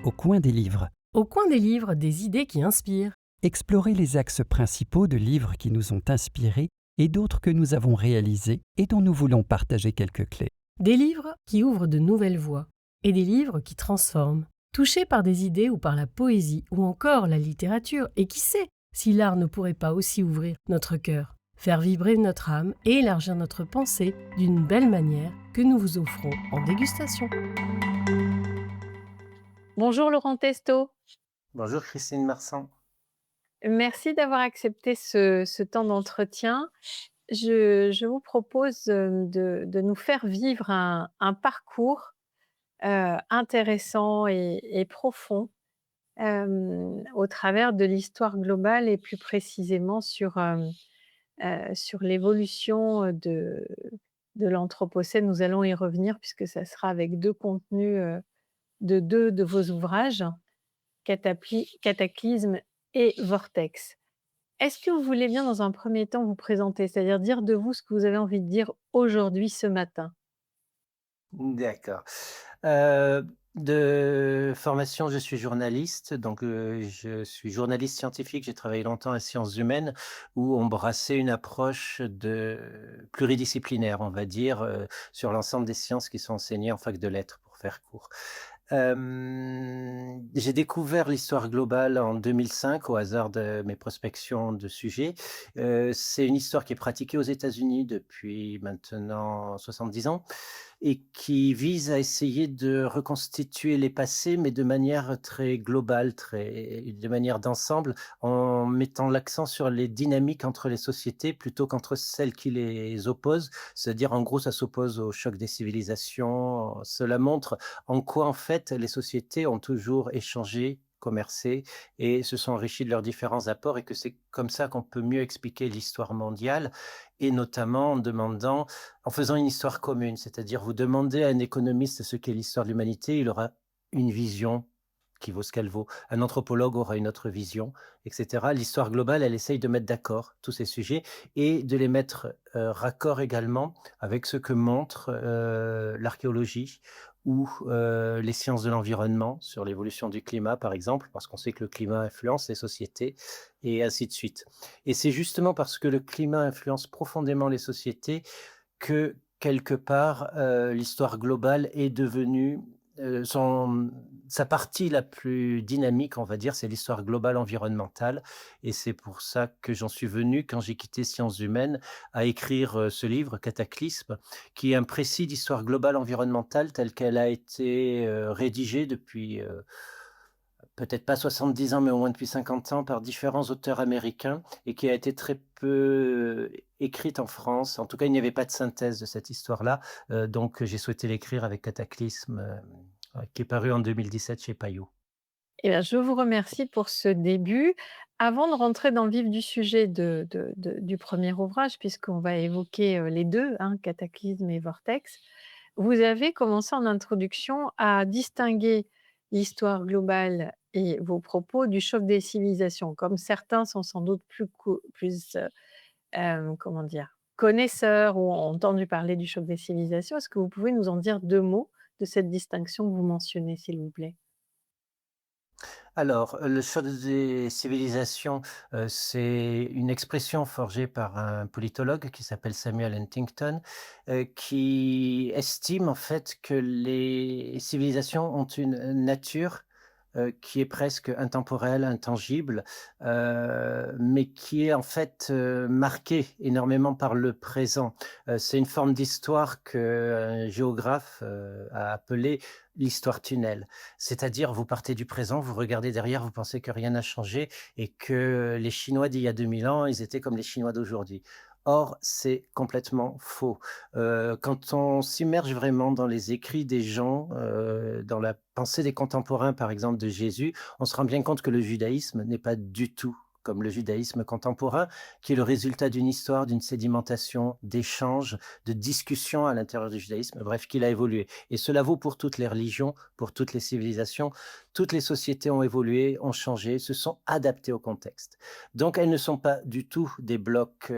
Au coin des livres. Au coin des livres, des idées qui inspirent. Explorer les axes principaux de livres qui nous ont inspirés et d'autres que nous avons réalisés et dont nous voulons partager quelques clés. Des livres qui ouvrent de nouvelles voies. Et des livres qui transforment. Touchés par des idées ou par la poésie ou encore la littérature. Et qui sait si l'art ne pourrait pas aussi ouvrir notre cœur, faire vibrer notre âme et élargir notre pensée d'une belle manière que nous vous offrons en dégustation. Bonjour Laurent Testo, Bonjour Christine Marsan. merci d'avoir accepté ce temps d'entretien. Je vous propose de nous faire vivre un parcours intéressant et profond au travers de l'histoire globale et plus précisément sur l'évolution de l'Anthropocène. Nous allons y revenir puisque ça sera avec deux contenus de deux de vos ouvrages. Cataclysme et Vortex. Est-ce que vous voulez bien, dans un premier temps, vous présenter, c'est-à-dire dire de vous ce que vous avez envie de dire aujourd'hui, ce matin? D'accord. De formation, je suis journaliste, donc je suis journaliste scientifique. J'ai travaillé longtemps à Sciences humaines où on brassait une approche pluridisciplinaire, on va dire, sur l'ensemble des sciences qui sont enseignées en fac de lettres, pour faire court. J'ai découvert l'histoire globale en 2005 au hasard de mes prospections de sujets. C'est une histoire qui est pratiquée aux États-Unis depuis maintenant 70 ans et qui vise à essayer de reconstituer les passés, mais de manière très globale, de manière d'ensemble, en mettant l'accent sur les dynamiques entre les sociétés plutôt qu'entre celles qui les opposent. C'est-à-dire, en gros, ça s'oppose au choc des civilisations. Cela montre en quoi, en fait, les sociétés ont toujours échangé, commercé et se sont enrichies de leurs différents apports et que c'est comme ça qu'on peut mieux expliquer l'histoire mondiale et notamment en faisant une histoire commune. C'est-à-dire, vous demandez à un économiste ce qu'est l'histoire de l'humanité, il aura une vision qui vaut ce qu'elle vaut. Un anthropologue aura une autre vision, etc. L'histoire globale, elle essaye de mettre d'accord tous ces sujets et de les mettre raccord également avec ce que montre l'archéologie ou les sciences de l'environnement sur l'évolution du climat, par exemple, parce qu'on sait que le climat influence les sociétés et ainsi de suite. Et c'est justement parce que le climat influence profondément les sociétés que, quelque part, l'histoire globale est devenue, sa partie la plus dynamique, on va dire, c'est l'histoire globale environnementale et c'est pour ça que j'en suis venu, quand j'ai quitté Sciences humaines, à écrire, ce livre, Cataclysme, qui est un précis d'histoire globale environnementale telle qu'elle a été, rédigée depuis, peut-être pas 70 ans, mais au moins depuis 50 ans par différents auteurs américains et qui a été très peu écrite en France. En tout cas, il n'y avait pas de synthèse de cette histoire-là, donc j'ai souhaité l'écrire avec Cataclysme, qui est paru en 2017 chez Payot. Eh bien, je vous remercie pour ce début. Avant de rentrer dans le vif du sujet du premier ouvrage, puisqu'on va évoquer les deux, hein, Cataclysme et Vortex, vous avez commencé en introduction à distinguer l'histoire globale et vos propos du choc des civilisations. Comme certains sont sans doute plus comment dire? Connaisseurs ou ont entendu parler du choc des civilisations, est-ce que vous pouvez nous en dire 2 mots de cette distinction que vous mentionnez, s'il vous plaît? Alors, le choc des civilisations, c'est une expression forgée par un politologue qui s'appelle Samuel Huntington, qui estime en fait que les civilisations ont une nature, qui est presque intemporelle, intangible, mais qui est en fait, marquée énormément par le présent. C'est une forme d'histoire qu'un géographe, a appelée l'histoire tunnel. C'est-à-dire, vous partez du présent, vous regardez derrière, vous pensez que rien n'a changé et que les Chinois d'il y a 2000 ans, ils étaient comme les Chinois d'aujourd'hui. Or, c'est complètement faux. Quand on s'immerge vraiment dans les écrits des gens, dans la pensée des contemporains, par exemple, de Jésus, on se rend bien compte que le judaïsme n'est pas du tout comme le judaïsme contemporain, qui est le résultat d'une histoire, d'une sédimentation, d'échanges, de discussions à l'intérieur du judaïsme, bref, qu'il a évolué. Et cela vaut pour toutes les religions, pour toutes les civilisations. Toutes les sociétés ont évolué, ont changé, se sont adaptées au contexte. Donc elles ne sont pas du tout des blocs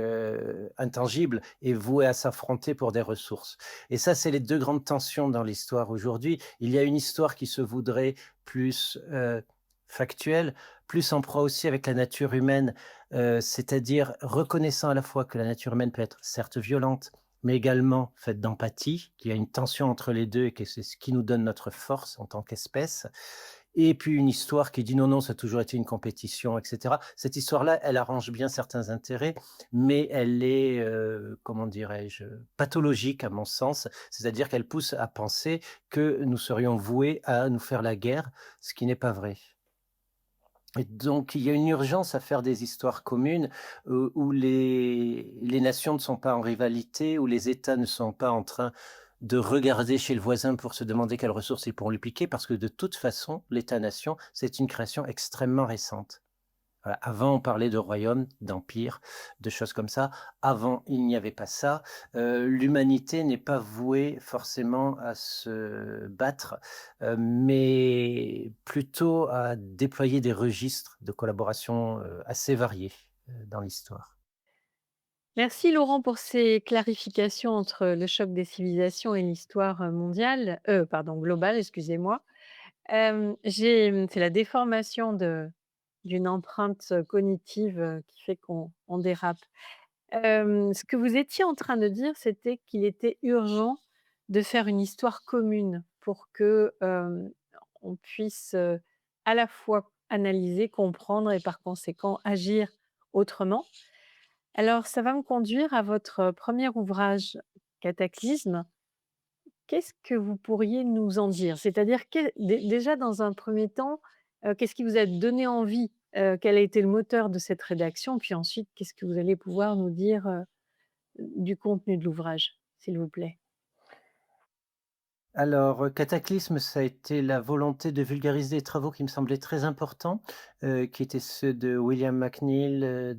intangibles et voués à s'affronter pour des ressources. Et ça, c'est les deux grandes tensions dans l'histoire aujourd'hui. Il y a une histoire qui se voudrait plus factuelle, plus en proie aussi avec la nature humaine, c'est-à-dire reconnaissant à la fois que la nature humaine peut être certes violente, mais également faite d'empathie, qu'il y a une tension entre les deux et que c'est ce qui nous donne notre force en tant qu'espèce. Et puis une histoire qui dit non, non, ça a toujours été une compétition, etc. Cette histoire-là, elle arrange bien certains intérêts, mais elle est, comment dirais-je, pathologique à mon sens. C'est-à-dire qu'elle pousse à penser que nous serions voués à nous faire la guerre, ce qui n'est pas vrai. Et donc, il y a une urgence à faire des histoires communes où les nations ne sont pas en rivalité, où les États ne sont pas en train de regarder chez le voisin pour se demander quelles ressources ils pourront lui piquer, parce que de toute façon, l'État-nation, c'est une création extrêmement récente. Voilà. Avant, on parlait de royaume, d'empire, de choses comme ça. Avant, il n'y avait pas ça. L'humanité n'est pas vouée forcément à se battre, mais plutôt à déployer des registres de collaboration assez variés dans l'histoire. Merci Laurent pour ces clarifications entre le choc des civilisations et l'histoire mondiale, pardon, globale, excusez-moi. C'est la déformation d'une empreinte cognitive qui fait qu'on dérape. Ce que vous étiez en train de dire, c'était qu'il était urgent de faire une histoire commune pour que on puisse à la fois analyser, comprendre et par conséquent agir autrement. Alors, ça va me conduire à votre premier ouvrage, Cataclysme. Qu'est-ce que vous pourriez nous en dire? C'est-à-dire déjà dans un premier temps, qu'est-ce qui vous a donné envie? Quel a été le moteur de cette rédaction? Puis ensuite, qu'est-ce que vous allez pouvoir nous dire, du contenu de l'ouvrage, s'il vous plaît? Alors, Cataclysme, ça a été la volonté de vulgariser des travaux qui me semblaient très importants, qui étaient ceux de William McNeill,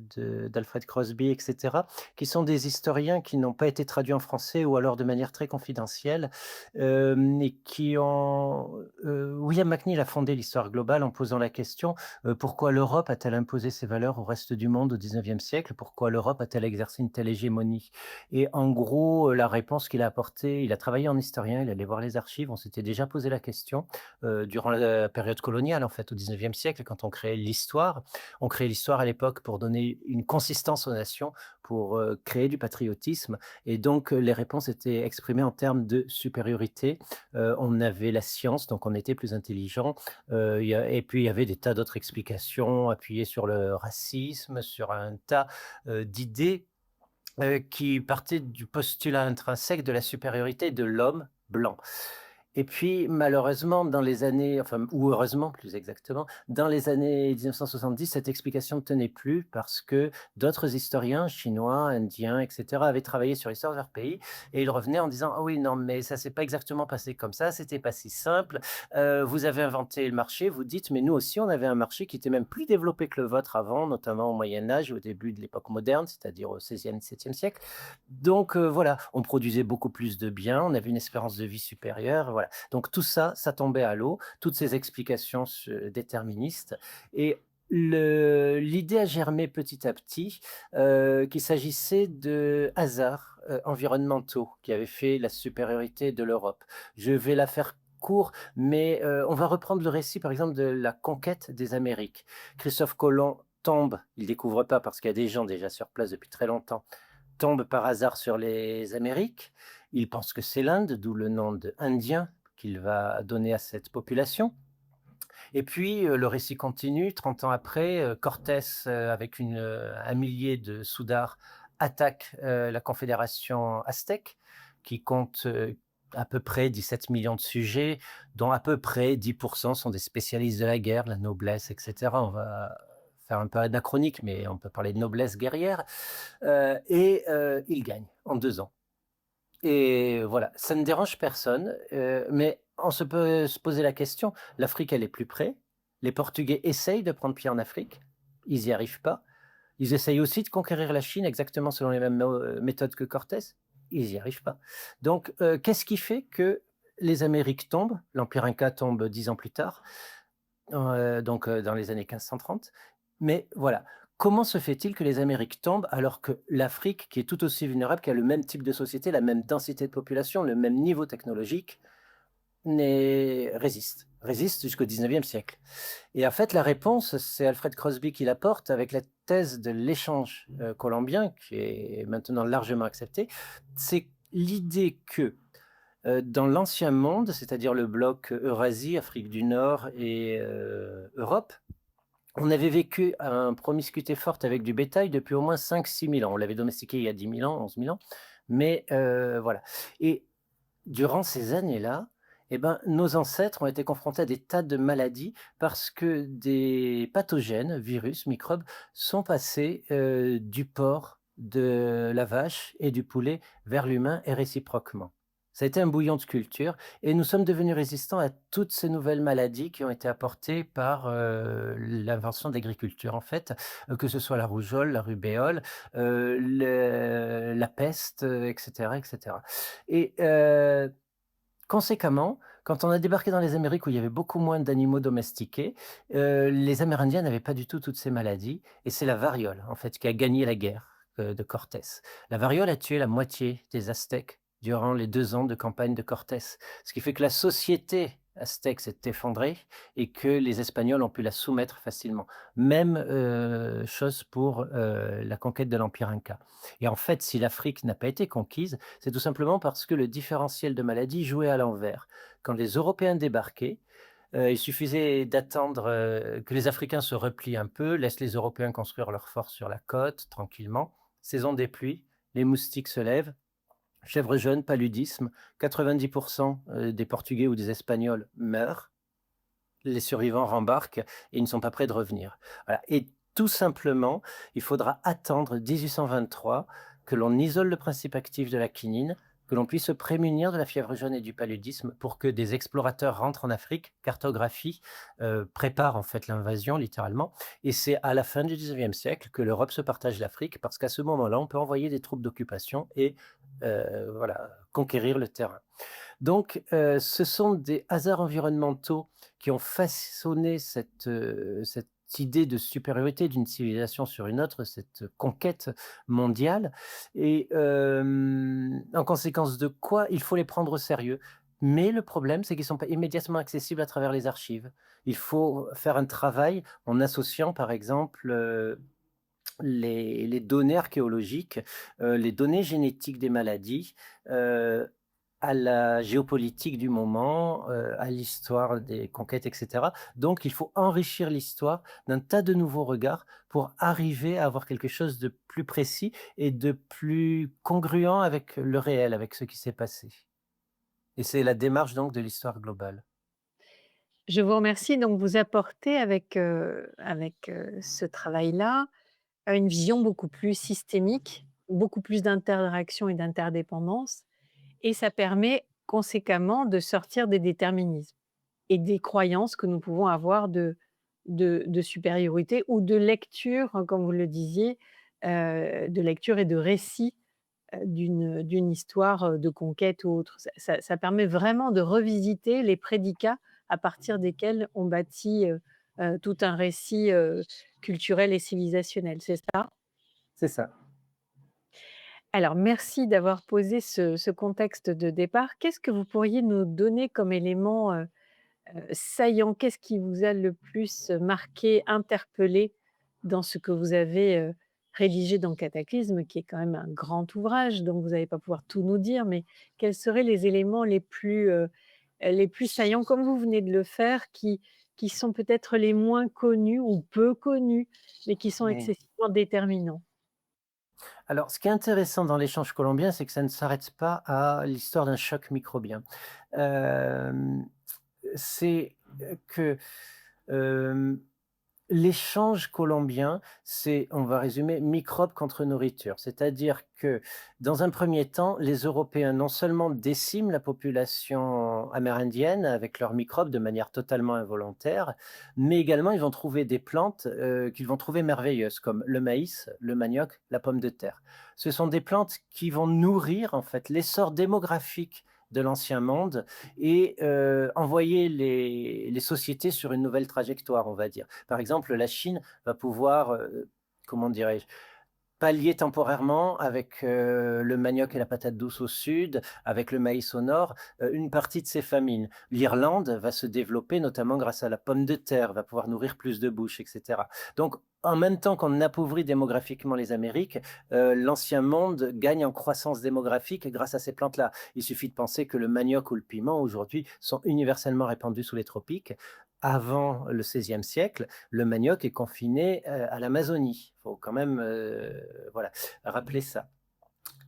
d'Alfred Crosby et cetera, qui sont des historiens qui n'ont pas été traduits en français ou alors de manière très confidentielle, et qui ont William McNeill a fondé l'Histoire globale en posant la question: «Pourquoi l'Europe a-t-elle imposé ses valeurs au reste du monde au 19e siècle? Pourquoi l'Europe a-t-elle exercé une telle hégémonie?» Et en gros, la réponse qu'il a apportée, il a travaillé en historien, il allait voir les archives, on s'était déjà posé la question, durant la période coloniale, en fait, au 19e siècle, quand on créait l'histoire. On créait l'histoire à l'époque pour donner une consistance aux nations, pour, créer du patriotisme et donc, les réponses étaient exprimées en termes de supériorité. On avait la science, donc on était plus intelligent, il y a et puis il y avait des tas d'autres explications appuyées sur le racisme, sur un tas, d'idées qui partait du postulat intrinsèque de la supériorité de l'homme blanc. Et puis malheureusement dans les années enfin ou heureusement plus exactement, dans les années 1970, cette explication ne tenait plus parce que d'autres historiens chinois, indiens et cetera avaient travaillé sur l'histoire de leur pays et ils revenaient en disant: «Ah oui, non mais ça s'est pas exactement passé comme ça, c'était pas si simple, vous avez inventé le marché, vous dites, mais nous aussi on avait un marché qui était même plus développé que le vôtre avant, notamment au Moyen Âge et au début de l'époque moderne, c'est-à-dire au 16e, 17e siècle. Donc voilà, on produisait beaucoup plus de biens, on avait une espérance de vie supérieure, voilà. Donc tout ça, ça tombait à l'eau, toutes ces explications déterministes. Et l'idée a germé petit à petit qu'il s'agissait de hasards environnementaux qui avaient fait la supériorité de l'Europe. Je vais la faire court, mais on va reprendre le récit par exemple de la conquête des Amériques. Christophe Colomb tombe, il découvre pas parce qu'il y a des gens déjà sur place depuis très longtemps, tombe par hasard sur les Amériques. Il pense que c'est l'Inde, d'où le nom d'Indien qu'il va donner à cette population. Et puis, le récit continue. 30 ans après, Cortés, avec un millier de soudars, attaque la confédération aztèque, qui compte à peu près 17 millions de sujets, dont à peu près 10% sont des spécialistes de la guerre, de la noblesse, etc. On va faire un peu anachronique, mais on peut parler de noblesse guerrière. Et il gagne en 2 ans. Et voilà, ça ne dérange personne, mais on se peut se poser la question, l'Afrique, elle est plus près. Les Portugais essayent de prendre pied en Afrique. Ils n'y arrivent pas. Ils essayent aussi de conquérir la Chine exactement selon les mêmes méthodes que Cortés. Ils n'y arrivent pas. Donc, qu'est-ce qui fait que les Amériques tombent? L'Empire Inca tombe 10 ans plus tard, donc dans les années 1530. Mais voilà, comment se fait-il que les Amériques tombent alors que l'Afrique, qui est tout aussi vulnérable, qui a le même type de société, la même densité de population, le même niveau technologique, résiste jusqu'au 19e siècle. Et en fait, la réponse, c'est Alfred Crosby qui l'apporte avec la thèse de l'échange colombien, qui est maintenant largement acceptée. C'est l'idée que dans l'ancien monde, c'est-à-dire le bloc Eurasie, Afrique du Nord et Europe, on avait vécu une promiscuité forte avec du bétail depuis au moins 5-6 000 ans. On l'avait domestiqué il y a 10 000 ans, 11 000 ans. Mais voilà. Et durant ces années-là, eh ben, nos ancêtres ont été confrontés à des tas de maladies parce que des pathogènes, virus, microbes, sont passés du porc, de la vache et du poulet vers l'humain et réciproquement. Ça a été un bouillon de culture et nous sommes devenus résistants à toutes ces nouvelles maladies qui ont été apportées par l'invention de l'agriculture, en fait, que ce soit la rougeole, la rubéole, la peste, etc., etc. Et conséquemment, quand on a débarqué dans les Amériques où il y avait beaucoup moins d'animaux domestiqués, les Amérindiens n'avaient pas du tout toutes ces maladies et c'est la variole, en fait, qui a gagné la guerre, de Cortés. La variole a tué la moitié des Aztèques durant les 2 ans de campagne de Cortés, ce qui fait que la société aztèque s'est effondrée et que les Espagnols ont pu la soumettre facilement. Même, chose pour, la conquête de l'empire inca et en fait, si l'Afrique n'a pas été conquise, c'est tout simplement parce que le différentiel de maladies jouait à l'envers. Quand les Européens débarquaient, il suffisait d'attendre que les Africains se replient un peu, laissent les Européens construire leur fort sur la côte tranquillement. Saison des pluies, les moustiques se lèvent, chèvre jaune, paludisme, 90% des Portugais ou des Espagnols meurent, les survivants rembarquent et ils ne sont pas prêts de revenir. Voilà. Et tout simplement, il faudra attendre 1823 que l'on isole le principe actif de la quinine, que l'on puisse se prémunir de la fièvre jaune et du paludisme pour que des explorateurs rentrent en Afrique, cartographient, préparent en fait l'invasion littéralement. Et c'est à la fin du 19e siècle que l'Europe se partage l'Afrique parce qu'à ce moment-là, on peut envoyer des troupes d'occupation et voilà, conquérir le terrain. Donc, ce sont des hasards environnementaux qui ont façonné cette idée de supériorité d'une civilisation sur une autre, cette conquête mondiale et en conséquence de quoi, il faut les prendre au sérieux. Mais le problème, c'est qu'ils ne sont pas immédiatement accessibles à travers les archives. Il faut faire un travail en associant, par exemple, les données archéologiques, les données génétiques des maladies, heu, à la géopolitique du moment, à l'histoire des conquêtes et cetera. Donc il faut enrichir l'histoire d'un tas de nouveaux regards pour arriver à avoir quelque chose de plus précis et de plus congruent avec le réel, avec ce qui s'est passé. Et c'est la démarche donc de l'histoire globale. Je vous remercie. Donc vous apportez avec ce travail-là, une vision beaucoup plus systémique, beaucoup plus d'interaction et d'interdépendance et ça permet conséquemment de sortir des déterminismes et des croyances que nous pouvons avoir de supériorité ou de lecture, comme vous le disiez, de lecture et de récit, d'une histoire, de conquête ou autre. Ça permet vraiment de revisiter les prédicats à partir desquels on bâtit, tout un récit, culturel et civilisationnel, c'est ça? C'est ça. Alors merci d'avoir posé ce contexte de départ. Qu'est-ce que vous pourriez nous donner comme élément, saillant? Qu'est-ce qui vous a le plus marqué, interpellé dans ce que vous avez, rédigé dans Cataclysme, qui est quand même un grand ouvrage, donc vous n'allez pas pouvoir tout nous dire, mais quels seraient les éléments les plus saillants, comme vous venez de le faire, qui sont peut-être les moins connus ou peu connus, mais qui sont Mmh. excessivement déterminants? Alors, ce qui est intéressant dans l'échange colombien, c'est que ça ne s'arrête pas à l'histoire d'un choc microbien. Hem, c'est que, hem, L'échange colombien, c'est, on va résumer, microbe contre nourriture. C'est-à-dire que, dans un premier temps, les Européens non seulement déciment la population amérindienne avec leurs microbes de manière totalement involontaire, mais également ils vont trouver des plantes qu'ils vont trouver merveilleuses, comme le maïs, le manioc, la pomme de terre. Ce sont des plantes qui vont nourrir en fait l'essor démographique de l'ancien monde et envoyer les sociétés sur une nouvelle trajectoire, on va dire. Par exemple, la Chine va pouvoir, comment dirais-je, pallier temporairement avec le manioc et la patate douce au sud, avec le maïs au nord, une partie de ces famines. L'Irlande va se développer notamment grâce à la pomme de terre, va pouvoir nourrir plus de bouches, etc. Donc, en même temps qu'on appauvrit démographiquement les Amériques, l'ancien monde gagne en croissance démographique grâce à ces plantes-là. Il suffit de penser que le manioc ou le piment aujourd'hui sont universellement répandus sous les tropiques. Avant le XVIe siècle, le manioc est confiné à l'Amazonie. Il faut quand même voilà, rappeler ça.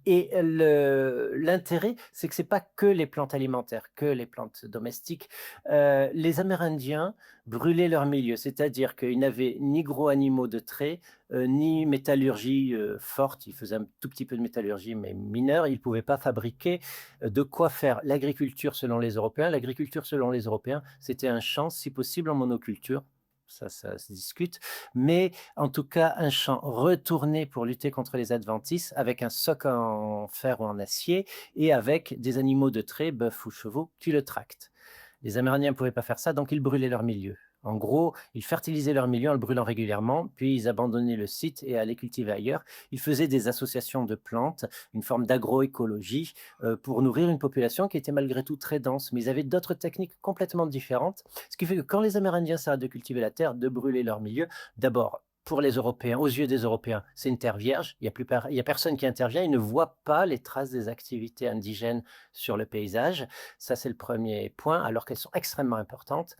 Et l'intérêt, c'est que c'est pas que les plantes alimentaires, que les plantes domestiques. Les Amérindiens brûlaient leur milieu, c'est-à-dire qu'ils n'avaient ni gros animaux de trait, ni métallurgie forte. Ils faisaient un tout petit peu de métallurgie, mais mineure. Ils ne pouvaient pas fabriquer de quoi faire l'agriculture selon les Européens. L'agriculture selon les Européens, c'était un champ, si possible en monoculture. Ça se discute, mais en tout cas, un champ retourné pour lutter contre les adventices avec un soc en fer ou en acier et avec des animaux de trait, bœufs ou chevaux, qui le tractent. Les Amérindiens ne pouvaient pas faire ça, donc ils brûlaient leur milieu. En gros, ils fertilisaient leur milieu en le brûlant régulièrement, puis ils abandonnaient le site et allaient cultiver ailleurs. Ils faisaient des associations de plantes, une forme d'agroécologie, pour nourrir une population qui était malgré tout très dense. Mais ils avaient d'autres techniques complètement différentes, ce qui fait que quand les Amérindiens s'arrêtent de cultiver la terre, de brûler leur milieu, d'abord, pour les Européens, aux yeux des Européens, c'est une terre vierge, il y a personne qui intervient, ils ne voient pas les traces des activités indigènes sur le paysage. Ça, c'est le premier point, alors qu'elles sont extrêmement importantes.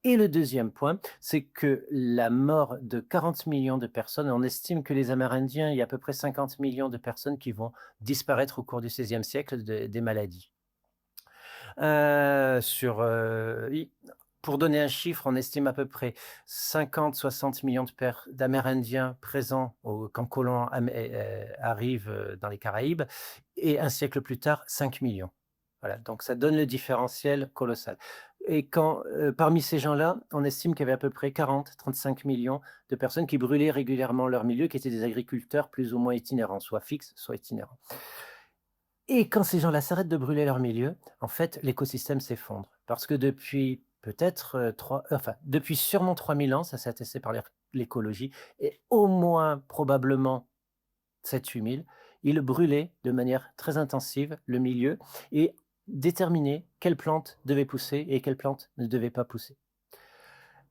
Et le deuxième point, c'est que la mort de 40 millions de personnes, on estime que les Amérindiens, il y a à peu près 50 millions de personnes qui vont disparaître au cours du XVIe siècle des maladies. Sur, pour donner un chiffre, on estime à peu près 50-60 millions d'Amérindiens présents quand Colomb arrive dans les Caraïbes, et un siècle plus tard, 5 millions. Voilà, donc ça donne le différentiel colossal. Et quand, parmi ces gens-là, on estime qu'il y avait à peu près 40-35 millions de personnes qui brûlaient régulièrement leur milieu, qui étaient des agriculteurs plus ou moins itinérants, soit fixes, soit itinérants. Et quand ces gens-là s'arrêtent de brûler leur milieu, en fait, l'écosystème s'effondre. Parce que depuis peut-être depuis sûrement 3000 ans, ça s'est attesté par l'écologie, et au moins probablement 7-8 000, ils brûlaient de manière très intensive le milieu et déterminaient quelles plantes devaient pousser et quelles plantes ne devaient pas pousser.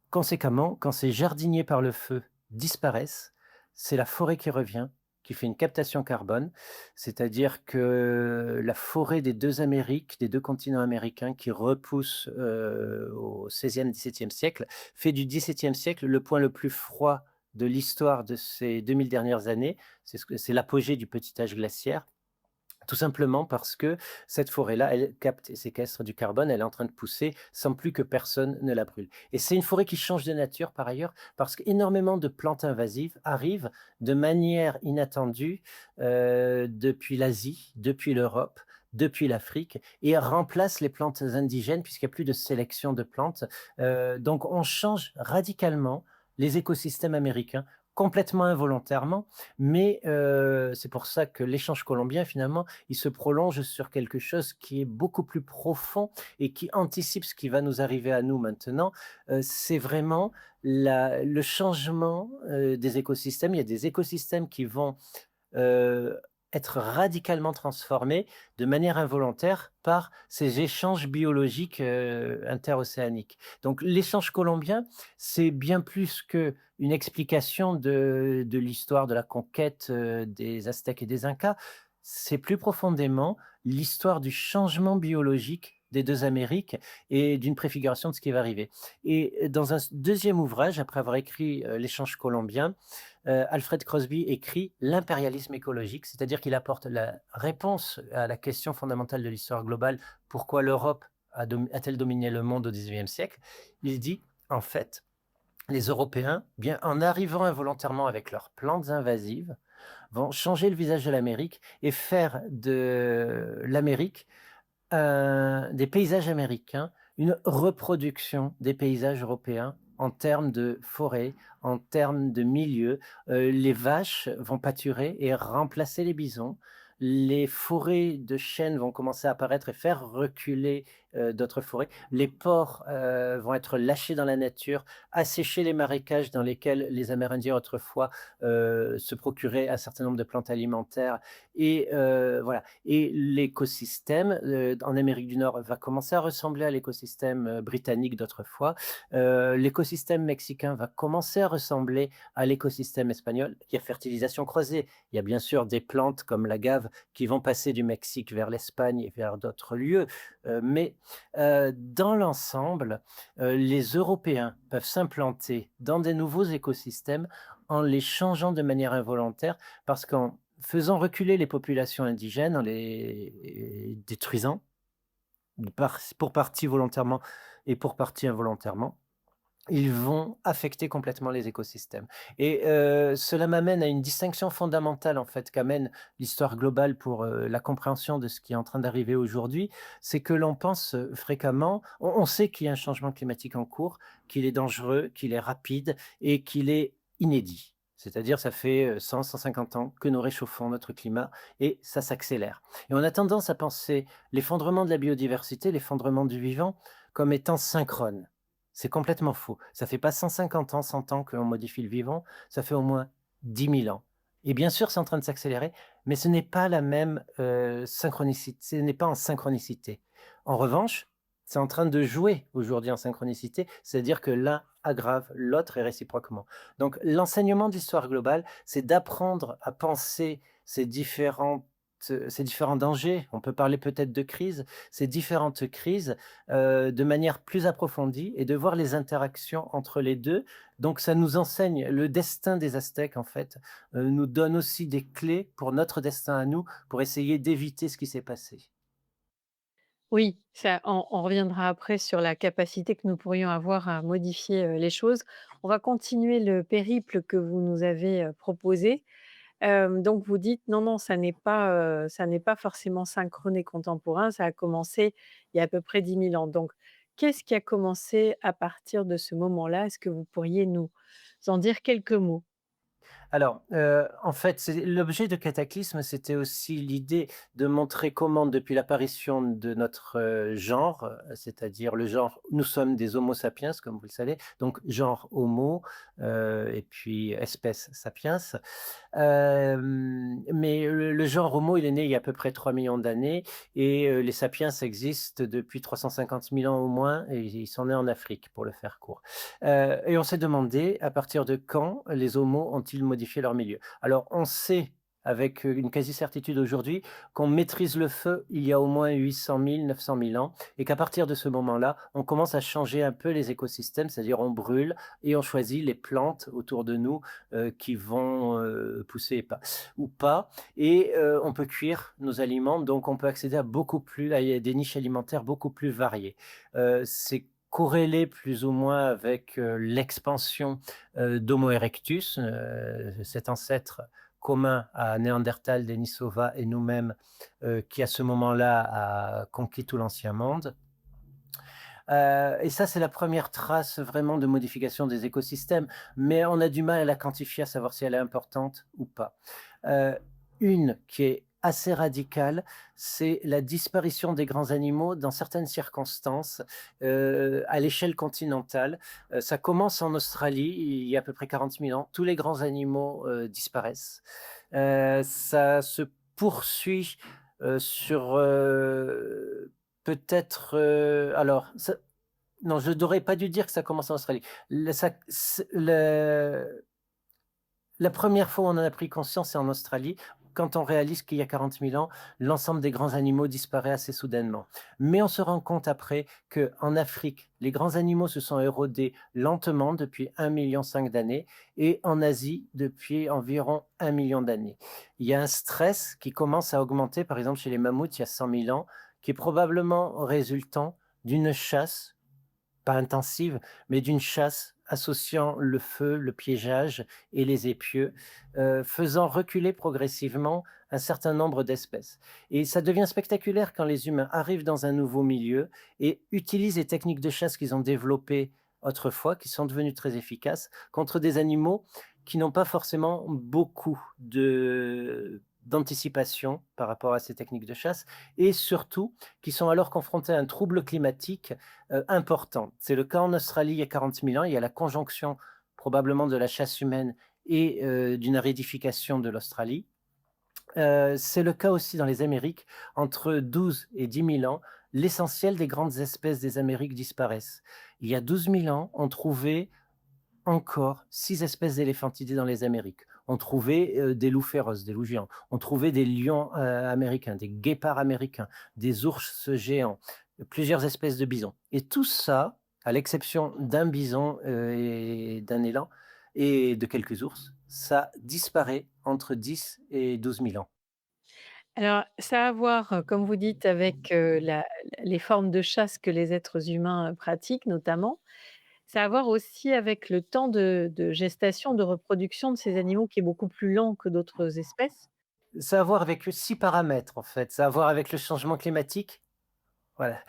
Conséquemment, quand ces jardiniers par le feu disparaissent, c'est la forêt qui revient, qui fait une captation carbone, c'est-à-dire que la forêt des deux Amériques, des deux continents américains qui repousse au XVIe, XVIIe siècle, fait du XVIIe siècle le point le plus froid de l'histoire de ces 2000 dernières années. C'est l'apogée du petit âge glaciaire. Tout simplement parce que cette forêt-là, elle capte et séquestre du carbone, elle est en train de pousser sans plus que personne ne la brûle. Et c'est une forêt qui change de nature par ailleurs, parce qu'énormément de plantes invasives arrivent de manière inattendue depuis l'Asie, depuis l'Europe, depuis l'Afrique, et remplacent les plantes indigènes puisqu'il n'y a plus de sélection de plantes. Donc on change radicalement les écosystèmes américains complètement involontairement, mais c'est pour ça que l'échange colombien, finalement, il se prolonge sur quelque chose qui est beaucoup plus profond et qui anticipe ce qui va nous arriver à nous maintenant. C'est vraiment le changement des écosystèmes. Il y a des écosystèmes qui vont être radicalement transformés de manière involontaire par ces échanges biologiques interocéaniques. Donc l'échange colombien, c'est bien plus qu'une explication de l'histoire de la conquête des Aztèques et des Incas, c'est plus profondément l'histoire du changement biologique des deux Amériques et d'une préfiguration de ce qui va arriver. Et dans un deuxième ouvrage, après avoir écrit L'échange colombien, Alfred Crosby écrit l'impérialisme écologique, c'est-à-dire qu'il apporte la réponse à la question fondamentale de l'histoire globale, pourquoi l'Europe a-t-elle dominé le monde au XIXe siècle? Il dit, en fait, les Européens, bien, en arrivant involontairement avec leurs plantes invasives, vont changer le visage de l'Amérique et faire de l'Amérique des paysages américains, une reproduction des paysages européens en termes de forêt, en termes de milieux. Les vaches vont pâturer et remplacer les bisons. Les forêts de chênes vont commencer à apparaître et faire reculer d'autres forêts. Les porcs vont être lâchés dans la nature, assécher les marécages dans lesquels les Amérindiens autrefois se procuraient un certain nombre de plantes alimentaires. Et voilà. Et l'écosystème en Amérique du Nord va commencer à ressembler à l'écosystème britannique d'autrefois. L'écosystème mexicain va commencer à ressembler à l'écosystème espagnol. Il y a fertilisation croisée. Il y a bien sûr des plantes comme l'agave qui vont passer du Mexique vers l'Espagne et vers d'autres lieux. Mais dans l'ensemble, les Européens peuvent s'implanter dans des nouveaux écosystèmes en les changeant de manière involontaire parce qu'en faisant reculer les populations indigènes, en les détruisant, pour partie volontairement et pour partie involontairement, ils vont affecter complètement les écosystèmes. Et cela m'amène à une distinction fondamentale, en fait, qu'amène l'histoire globale pour la compréhension de ce qui est en train d'arriver aujourd'hui. C'est que l'on pense fréquemment, on sait qu'il y a un changement climatique en cours, qu'il est dangereux, qu'il est rapide et qu'il est inédit. C'est-à-dire, ça fait 100, 150 ans que nous réchauffons notre climat et ça s'accélère. Et on a tendance à penser l'effondrement de la biodiversité, l'effondrement du vivant, comme étant synchrone. C'est complètement faux. Ça fait pas 150 ans, 100 ans que l'on modifie le vivant, ça fait au moins 10 000 ans. Et bien sûr, c'est en train de s'accélérer, mais ce n'est pas la même synchronicité, ce n'est pas en synchronicité. En revanche, c'est en train de jouer aujourd'hui en synchronicité, c'est-à-dire que l'un aggrave l'autre et réciproquement. Donc l'enseignement d'histoire globale, c'est d'apprendre à penser ces différents dangers, on peut parler peut-être de crise, ces différentes crises de manière plus approfondie et de voir les interactions entre les deux. Donc ça nous enseigne le destin des Aztèques, en fait, nous donne aussi des clés pour notre destin à nous, pour essayer d'éviter ce qui s'est passé. Oui, ça on reviendra après sur la capacité que nous pourrions avoir à modifier, les choses. On va continuer le périple que vous nous avez, proposé. Donc vous dites: «Non, non, ça n'est pas forcément synchrone et contemporain, ça a commencé il y a à peu près 10 000 ans». Donc qu'est-ce qui a commencé à partir de ce moment-là? Est-ce que vous pourriez nous en dire quelques mots? Alors, en fait, c'est l'objet de Cataclysme, c'était aussi l'idée de montrer comment, depuis l'apparition de notre, genre, c'est-à-dire le genre nous sommes des Homo sapiens, comme vous le savez, donc genre Homo, et puis espèce sapiens. Mais le genre Homo, il est né il y a à peu près 3 millions d'années et les sapiens existent depuis 350 000 ans au moins et ils sont nés en Afrique, pour le faire court. Et on s'est demandé à partir de quand les Homos ont-ils modifié leur milieu? Alors on sait avec, une quasi-certitude aujourd'hui qu'on maîtrise le feu il y a au moins 800 000, 900 000 ans et qu'à partir de ce moment-là, on commence à changer un peu les écosystèmes, c'est-à-dire on brûle et on choisit les plantes autour de nous, qui vont, pousser ou pas et on peut cuire nos aliments, donc on peut accéder à beaucoup plus à des niches alimentaires beaucoup plus variées. C'est corrélé plus ou moins avec, l'expansion, d'Homo erectus, cet ancêtre commun à Néandertal, Denisova et nous-mêmes, qui à ce moment-là a conquis tout l'ancien monde. Et ça, c'est la première trace vraiment de modification des écosystèmes, mais on a du mal à la quantifier, à savoir si elle est importante ou pas. Heu, une qui est assez radicale, c'est la disparition des grands animaux dans certaines circonstances, à l'échelle continentale. Ça commence en Australie, il y a à peu près 40 000 ans. Tous les grands animaux, disparaissent. Ça se poursuit, sur, peut-être, alors ça non, je n'aurais pas dû dire que ça commence en Australie. Le ça c le La première fois où on en a pris conscience, c'est en Australie, quand on réalise qu'il y a 40 000 ans, l'ensemble des grands animaux disparaît assez soudainement. Mais on se rend compte après qu'en Afrique, les grands animaux se sont érodés lentement depuis 1,5 million d'années et en Asie depuis environ 1 million d'années. Il y a un stress qui commence à augmenter, par exemple chez les mammouths il y a 100 000 ans, qui est probablement résultant d'une chasse pas intensive, mais d'une chasse associant le feu, le piégeage et les épieux, faisant reculer progressivement un certain nombre d'espèces. Et ça devient spectaculaire quand les humains arrivent dans un nouveau milieu et utilisent les techniques de chasse qu'ils ont développées autrefois, qui sont devenues très efficaces, contre des animaux qui n'ont pas forcément beaucoup d'anticipation par rapport à ces techniques de chasse et surtout qui sont alors confrontés à un trouble climatique important. C'est le cas en Australie il y a 40 000 ans. Il y a la conjonction probablement de la chasse humaine et d'une aridification de l'Australie. C'est le cas aussi dans les Amériques. Entre 12 et 10 000 ans, l'essentiel des grandes espèces des Amériques disparaissent. Il y a 12 000 ans, on trouvait encore 6 espèces d'éléphantidés dans les Amériques. On trouvait des loups féroces, des loups géants. On trouvait des lions américains, des guépards américains, des ours géants, plusieurs espèces de bisons. Et tout ça, à l'exception d'un bison et d'un élan et de quelques ours, ça disparaît entre 10 et 12 000 ans. Alors, ça a à voir, comme vous dites, avec, les formes de chasse que les êtres humains, pratiquent notamment. Ça a à voir aussi avec le temps de gestation, de reproduction de ces animaux qui est beaucoup plus lent que d'autres espèces? Ça a à voir avec 6 paramètres en fait. Ça a à voir avec le changement climatique. Voilà.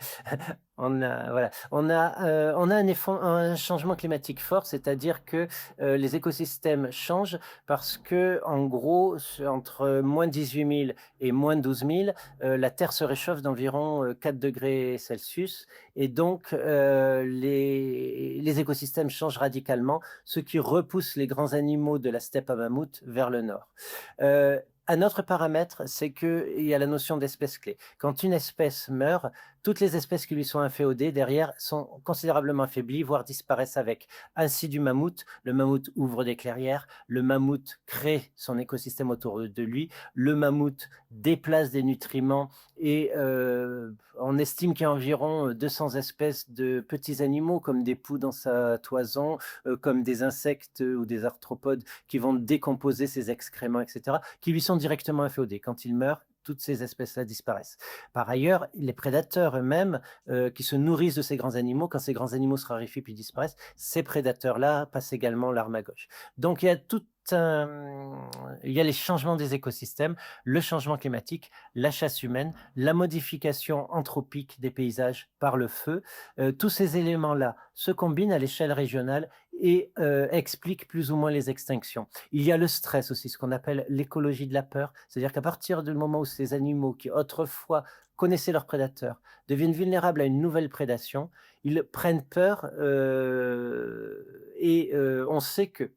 On a un changement climatique fort, c'est-à-dire que, les écosystèmes changent parce que, en gros, entre -18 000 et -12 000, la Terre se réchauffe d'environ, 4 °C et donc, les écosystèmes changent radicalement, ce qui repousse les grands animaux de la steppe à mammouth vers le nord. Un autre paramètre, c'est qu'il y a la notion d'espèce clé. Quand une espèce meurt, toutes les espèces qui lui sont inféodées derrière sont considérablement affaiblies, voire disparaissent avec. Ainsi du mammouth, le mammouth ouvre des clairières, le mammouth crée son écosystème autour de lui, le mammouth déplace des nutriments et on estime qu'il y a environ 200 espèces de petits animaux comme des poux dans sa toison, comme des insectes ou des arthropodes qui vont décomposer ses excréments, etc., qui lui sont directement inféodés. Quand il meurt, toutes ces espèces-là disparaissent. Par ailleurs, les prédateurs eux-mêmes, qui se nourrissent de ces grands animaux, quand ces grands animaux se raréfient puis disparaissent, ces prédateurs-là passent également l'arme à gauche. Donc il y a les changements des écosystèmes, le changement climatique, la chasse humaine, la modification anthropique des paysages par le feu. Tous ces éléments-là se combinent à l'échelle régionale et expliquent plus ou moins les extinctions. Il y a le stress aussi, ce qu'on appelle l'écologie de la peur, c'est-à-dire qu'à partir du moment où ces animaux qui autrefois connaissaient leurs prédateurs deviennent vulnérables à une nouvelle prédation, ils prennent peur et on sait que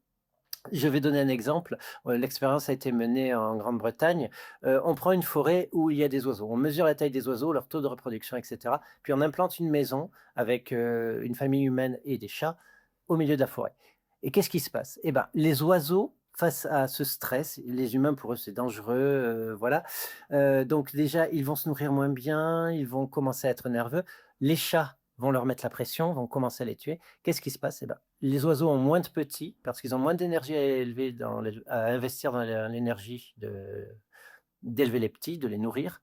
je vais donner un exemple. L'expérience a été menée en Grande-Bretagne. On prend une forêt où il y a des oiseaux. On mesure la taille des oiseaux, leur taux de reproduction, etc. Puis on implante une maison avec une famille humaine et des chats au milieu de la forêt. Et qu'est-ce qui se passe? Eh ben, les oiseaux, face à ce stress, les humains pour eux c'est dangereux, voilà. Donc déjà, ils vont se nourrir moins bien, ils vont commencer à être nerveux. Les chats vont leur mettre la pression, vont commencer à les tuer. Qu'est-ce qui se passe? Eh ben, les oiseaux ont moins de petits parce qu'ils ont moins d'énergie à élever à investir dans l'énergie d'élever les petits, de les nourrir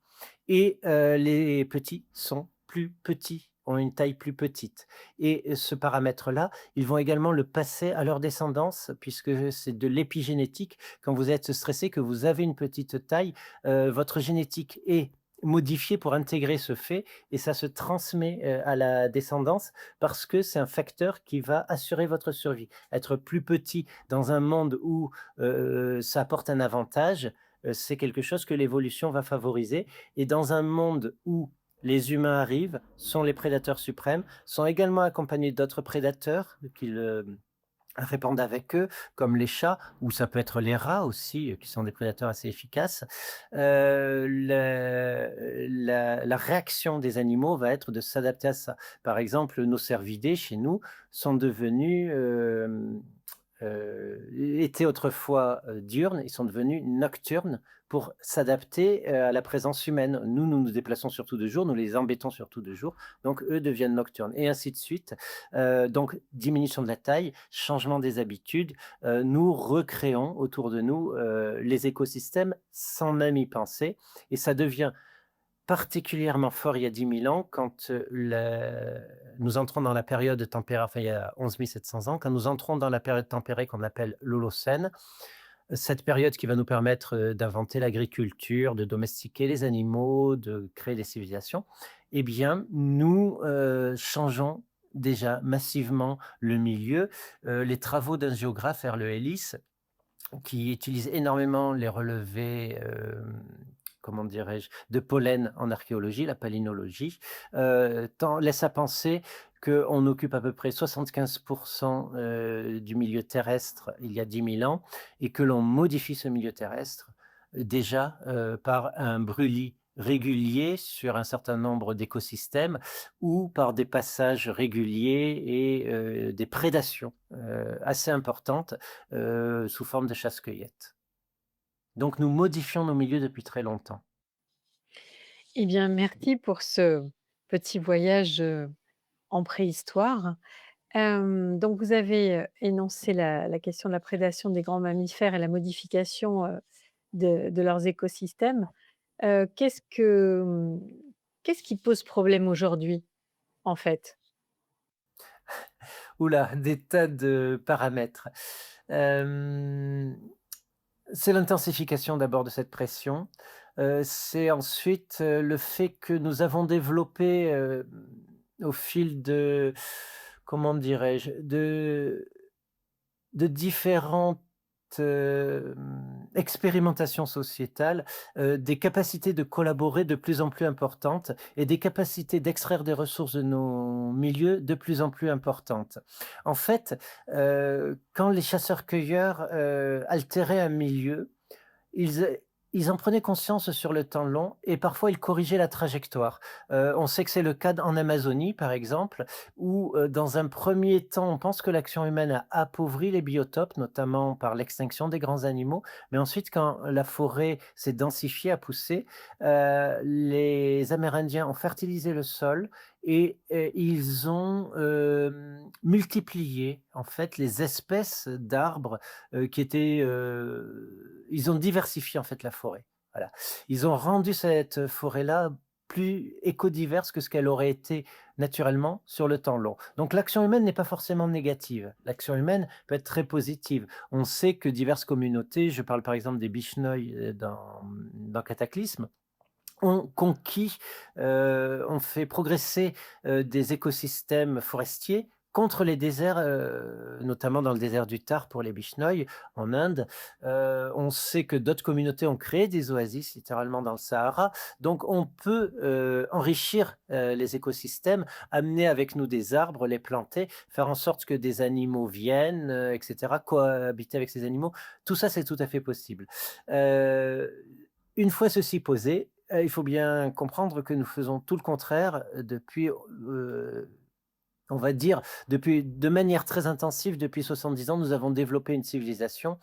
et les petits sont plus petits, ont une taille plus petite et ce paramètre-là, ils vont également le passer à leur descendance puisque c'est de l'épigénétique. Quand vous êtes stressé, que vous avez une petite taille, votre génétique est modifiée pour intégrer ce fait et ça se transmet, à la descendance parce que c'est un facteur qui va assurer votre survie. Être plus petit dans un monde où, ça apporte un avantage, c'est quelque chose que l'évolution va favoriser et dans un monde où les humains arrivent, sont les prédateurs suprêmes, sont également accompagnés d'autres prédateurs qu'ils, répandent avec eux, comme les chats ou ça peut être les rats aussi, qui sont des prédateurs assez efficaces. La réaction des animaux va être de s'adapter à ça. Par exemple, nos cervidés chez nous sont devenus, étaient autrefois, diurnes, ils sont devenus nocturnes pour s'adapter, à la présence humaine. Nous nous déplaçons surtout de jour, nous les embêtons surtout de jour, donc eux deviennent nocturnes et ainsi de suite. Donc diminution de la taille, changement des habitudes, nous recréons autour de nous, les écosystèmes sans même y penser et ça devient particulièrement fort il y a 10 000 ans quand, nous entrons dans la période tempérée, enfin il y a 11 700 ans, quand nous entrons dans la période tempérée qu'on appelle l'Holocène, cette période qui va nous permettre, d'inventer l'agriculture, de domestiquer les animaux, de créer des civilisations, eh bien, nous, changeons déjà massivement le milieu. Les travaux d'un géographe, Erle Ellis, qui utilise énormément les relevés, comment dirais-je? De pollen en archéologie, la palynologie, laisse à penser qu'on occupe à peu près 75 du milieu terrestre il y a 10 000 ans et que l'on modifie ce milieu terrestre, déjà, par un brûlis régulier sur un certain nombre d'écosystèmes ou par des passages réguliers et des prédations, assez importantes, sous forme de chasse-cueillette. Donc nous modifions nos milieux depuis très longtemps. Eh bien, merci pour ce petit voyage, en préhistoire. Donc vous avez, énoncé la question de la prédation des grands mammifères et la modification, de leurs écosystèmes. Heu, qu'est-ce que, qu'est-ce qui pose problème aujourd'hui, en fait? Ouh là, des tas de paramètres. Hem, c'est l'intensification d'abord de cette pression, c'est ensuite, le fait que nous avons développé, au fil de comment dirais-je? De différentes, expérimentations sociétales, des capacités de collaborer de plus en plus importantes et des capacités d'extraire des ressources de nos milieux de plus en plus importantes. En fait, quand les chasseurs-cueilleurs, altéraient un milieu, ils ils en prenaient conscience sur le temps long et parfois ils corrigeaient la trajectoire. On sait que c'est le cas en Amazonie, par exemple, où, dans un premier temps, on pense que l'action humaine a appauvri les biotopes, notamment par l'extinction des grands animaux. Mais ensuite, quand la forêt s'est densifiée, a poussé, les Amérindiens ont fertilisé le sol et ils ont, multiplié, en fait, les espèces d'arbres ils ont diversifié en fait la forêt. Voilà. Ils ont rendu cette forêt-là plus écodiverse que ce qu'elle aurait été naturellement sur le temps long. Donc l'action humaine n'est pas forcément négative. L'action humaine peut être très positive. On sait que diverses communautés, je parle par exemple des Bichnoi dans Cataclysme, ont conquis, ont fait progresser, des écosystèmes forestiers contre les déserts, notamment dans le désert du Thar pour les Bichnoi en Inde. On sait que d'autres communautés ont créé des oasis littéralement dans le Sahara. Donc on peut, enrichir, les écosystèmes, amener avec nous des arbres, les planter, faire en sorte que des animaux viennent, et cetera, cohabiter avec ces animaux. Tout ça, c'est tout à fait possible. Heu, une fois ceci posé, il faut bien comprendre que nous faisons tout le contraire, depuis, on va dire, depuis de manière très intensive, depuis 70 ans, nous avons développé une civilisation,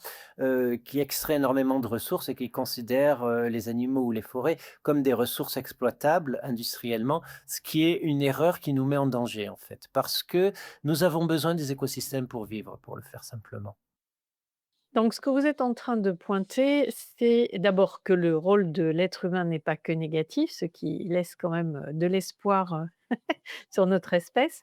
qui extrait énormément de ressources et qui considère, les animaux ou les forêts comme des ressources exploitables industriellement, ce qui est une erreur qui nous met en danger, en fait. Parce que nous avons besoin des écosystèmes pour vivre, pour le faire simplement. Donc ce que vous êtes en train de pointer, c'est d'abord que le rôle de l'être humain n'est pas que négatif, ce qui laisse quand même, de l'espoir, sur notre espèce,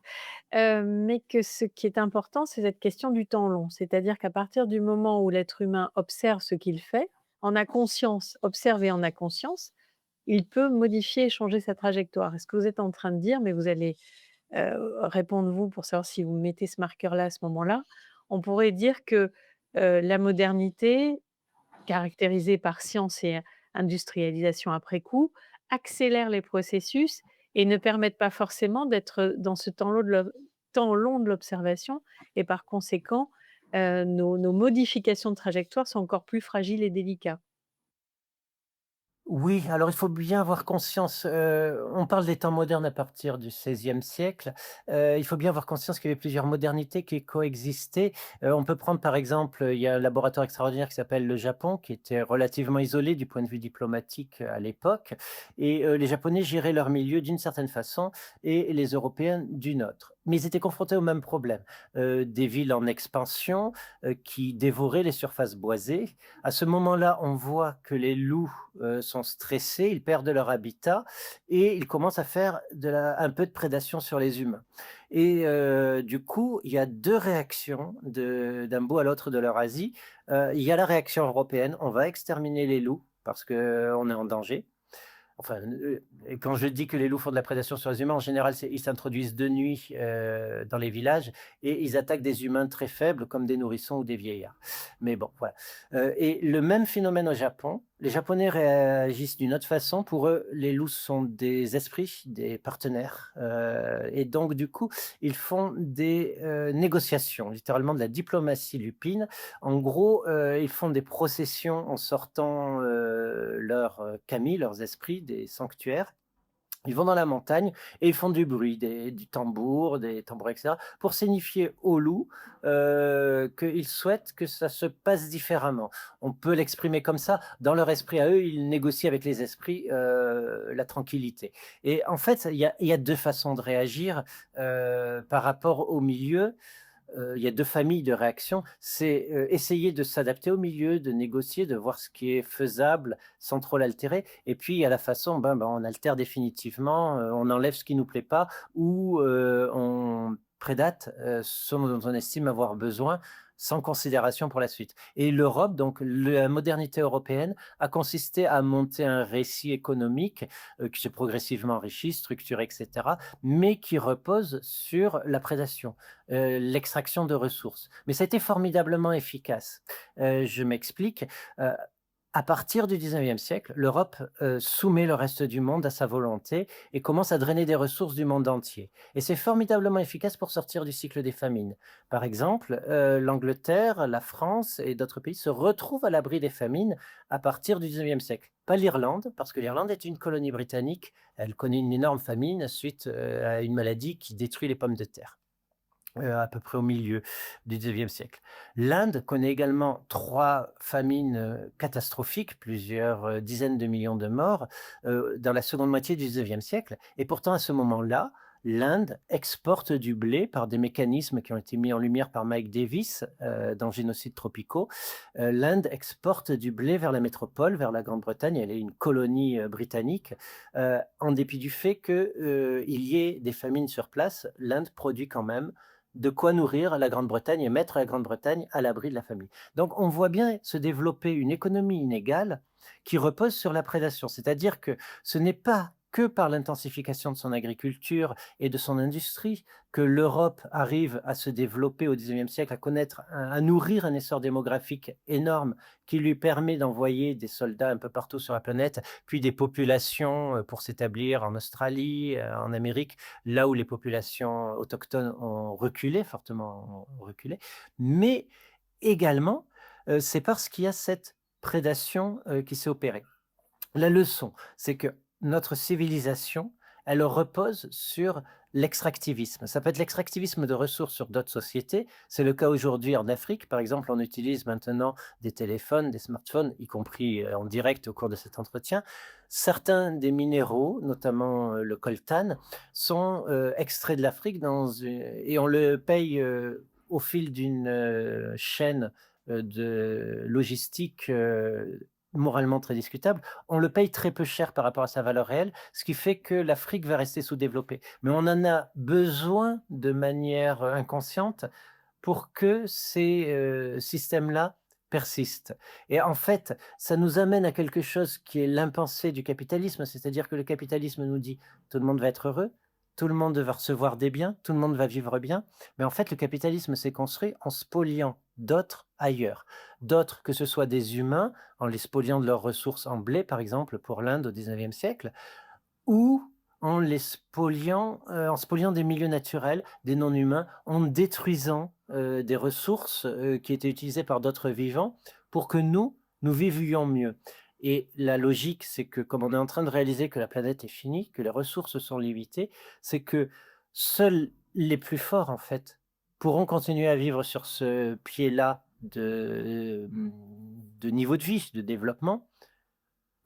mais que ce qui est important, c'est cette question du temps long. C'est-à-dire qu'à partir du moment où l'être humain observe ce qu'il fait, en a conscience, observe et en a conscience, il peut modifier et changer sa trajectoire. Est-ce que vous êtes en train de dire, mais vous allez, répondre vous pour savoir si vous mettez ce marqueur-là à ce moment-là, on pourrait dire que, la modernité, caractérisée par science et industrialisation après coup, accélère les processus et ne permettent pas forcément d'être dans ce temps long de l'observation et par conséquent, nos modifications de trajectoire sont encore plus fragiles et délicats. Oui, alors il faut bien avoir conscience, on parle des temps modernes à partir du XVIe siècle, il faut bien avoir conscience qu'il y avait plusieurs modernités qui coexistaient. On peut prendre par exemple, il y a un laboratoire extraordinaire qui s'appelle le Japon, qui était relativement isolé du point de vue diplomatique, à l'époque et les Japonais géraient leur milieu d'une certaine façon et les Européens d'une autre. Mais ils étaient confrontés au même problème, des villes en expansion, qui dévoraient les surfaces boisées. À ce moment-là, on voit que les loups, sont sont stressés, ils perdent leur habitat et ils commencent à faire un peu de prédation sur les humains. Et du coup, il y a 2 réactions d'un bout à l'autre de l'Eurasie. Il y a la réaction européenne, on va exterminer les loups parce qu'on est en danger. Enfin, et quand je dis que les loups font de la prédation sur les humains, en général, ils s'introduisent de nuit dans les villages et ils attaquent des humains très faibles comme des nourrissons ou des vieillards. Mais bon, voilà. Et le même phénomène au Japon, les Japonais réagissent d'une autre façon. Pour eux, les loups sont des esprits, des partenaires. Et donc, du coup, ils font des négociations, littéralement de la diplomatie lupine. En gros, ils font des processions en sortant leurs kami, leurs esprits des sanctuaires. Ils vont dans la montagne et ils font du bruit, du tambour, des tambours, etc., pour signifier aux loups qu'ils souhaitent que ça se passe différemment. On peut l'exprimer comme ça. Dans leur esprit à eux, ils négocient avec les esprits la tranquillité. Et en fait, il y a 2 façons de réagir par rapport au milieu. Il y a 2 familles de réactions. C'est essayer de s'adapter au milieu, de négocier, de voir ce qui est faisable sans trop l'altérer. Et puis, il y a la façon, on altère définitivement, on enlève ce qui nous plaît pas ou on prédate ce dont on estime avoir besoin sans considération pour la suite. Et l'Europe, donc la modernité européenne, a consisté à monter un récit économique qui s'est progressivement enrichi, structuré, etc., mais qui repose sur la prédation, l'extraction de ressources. Mais ça a été formidablement efficace. Je m'explique. Euh, à partir du 19e siècle, l'Europe soumet le reste du monde à sa volonté et commence à drainer des ressources du monde entier. Et c'est formidablement efficace pour sortir du cycle des famines. Par exemple, l'Angleterre, la France et d'autres pays se retrouvent à l'abri des famines à partir du 19e siècle. Pas l'Irlande, parce que l'Irlande est une colonie britannique. Elle connaît une énorme famine suite à une maladie qui détruit les pommes de terre. À peu près au milieu du 19e siècle. L'Inde connaît également 3 famines catastrophiques, plusieurs dizaines de millions de morts dans la seconde moitié du 19e siècle. Et pourtant, à ce moment-là, l'Inde exporte du blé par des mécanismes qui ont été mis en lumière par Mike Davis dans Génocides tropicaux. L'Inde exporte du blé vers la métropole, vers la Grande-Bretagne. Elle est une colonie britannique. En dépit du fait qu'il y ait des famines sur place, l'Inde produit quand même de quoi nourrir la Grande-Bretagne et mettre la Grande-Bretagne à l'abri de la famine. Donc on voit bien se développer une économie inégale qui repose sur la prédation. C'est-à-dire que ce n'est pas que par l'intensification de son agriculture et de son industrie que l'Europe arrive à se développer au XIXe siècle, à connaître, à nourrir un essor démographique énorme qui lui permet d'envoyer des soldats un peu partout sur la planète, puis des populations pour s'établir en Australie, en Amérique, là où les populations autochtones ont reculé, fortement ont reculé. Mais également, c'est parce qu'il y a cette prédation qui s'est opérée. La leçon, c'est que notre civilisation, elle repose sur l'extractivisme. Ça peut être l'extractivisme de ressources sur d'autres sociétés. C'est le cas aujourd'hui en Afrique. Par exemple, on utilise maintenant des téléphones, des smartphones, y compris en direct au cours de cet entretien. Certains des minéraux, notamment le coltan, sont extraits de l'Afrique et on le paye au fil d'une chaîne de logistique moralement très discutable, on le paye très peu cher par rapport à sa valeur réelle, ce qui fait que l'Afrique va rester sous-développée. Mais on en a besoin de manière inconsciente pour que ces systèmes-là persistent. Et en fait, ça nous amène à quelque chose qui est l'impensé du capitalisme, c'est-à-dire que le capitalisme nous dit tout le monde va être heureux, tout le monde va recevoir des biens, tout le monde va vivre bien. Mais en fait, le capitalisme s'est construit en spoliant d'autres ailleurs. D'autres, que ce soit des humains, en les spoliant de leurs ressources en blé, par exemple, pour l'Inde au XIXe siècle, ou en spoliant des milieux naturels, des non-humains, en détruisant des ressources qui étaient utilisées par d'autres vivants pour que nous vivions mieux. Et la logique, c'est que comme on est en train de réaliser que la planète est finie, que les ressources sont limitées, c'est que seuls les plus forts, en fait, pourront continuer à vivre sur ce pied-là de niveau de vie, de développement,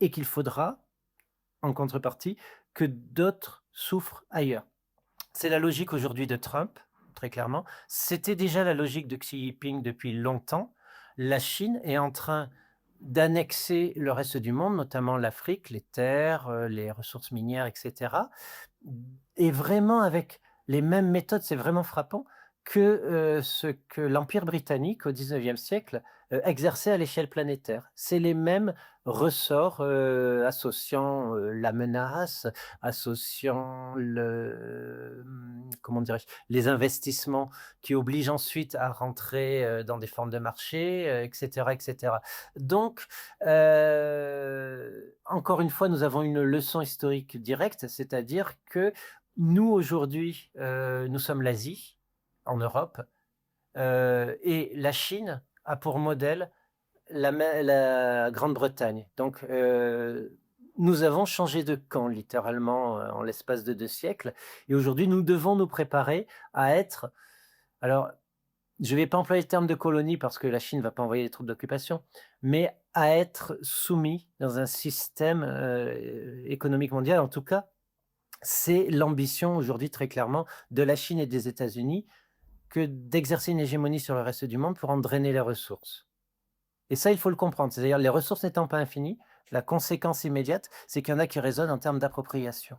et qu'il faudra, en contrepartie, que d'autres souffrent ailleurs. C'est la logique aujourd'hui de Trump, très clairement. C'était déjà la logique de Xi Jinping depuis longtemps. La Chine est en train d'annexer le reste du monde, notamment l'Afrique, les terres, les ressources minières et cetera, et vraiment avec les mêmes méthodes, c'est vraiment frappant, que, ce que l'Empire britannique au 19e siècle, exerçait à l'échelle planétaire. C'est les mêmes ressorts, associant, la menace, associant comment dirais-je? Les investissements qui obligent ensuite à rentrer, dans des formes de marché, et cetera et cetera. Donc, encore une fois, nous avons une leçon historique directe, c'est-à-dire que nous, aujourd'hui, nous sommes l'Asie, en Europe, et la Chine a pour modèle la Grande-Bretagne. Donc, nous avons changé de camp littéralement, en l'espace de 2 siècles et aujourd'hui, nous devons nous préparer à être alors, je ne vais pas employer le terme de colonie parce que la Chine ne va pas envoyer des troupes d'occupation, mais à être soumis dans un système, économique mondial. En tout cas, c'est l'ambition aujourd'hui très clairement de la Chine et des États-Unis que d'exercer une hégémonie sur le reste du monde pour en drainer les ressources. Et ça, il faut le comprendre. C'est-à-dire les ressources n'étant pas infinies, la conséquence immédiate, c'est qu'il y en a qui raisonnent en termes d'appropriation.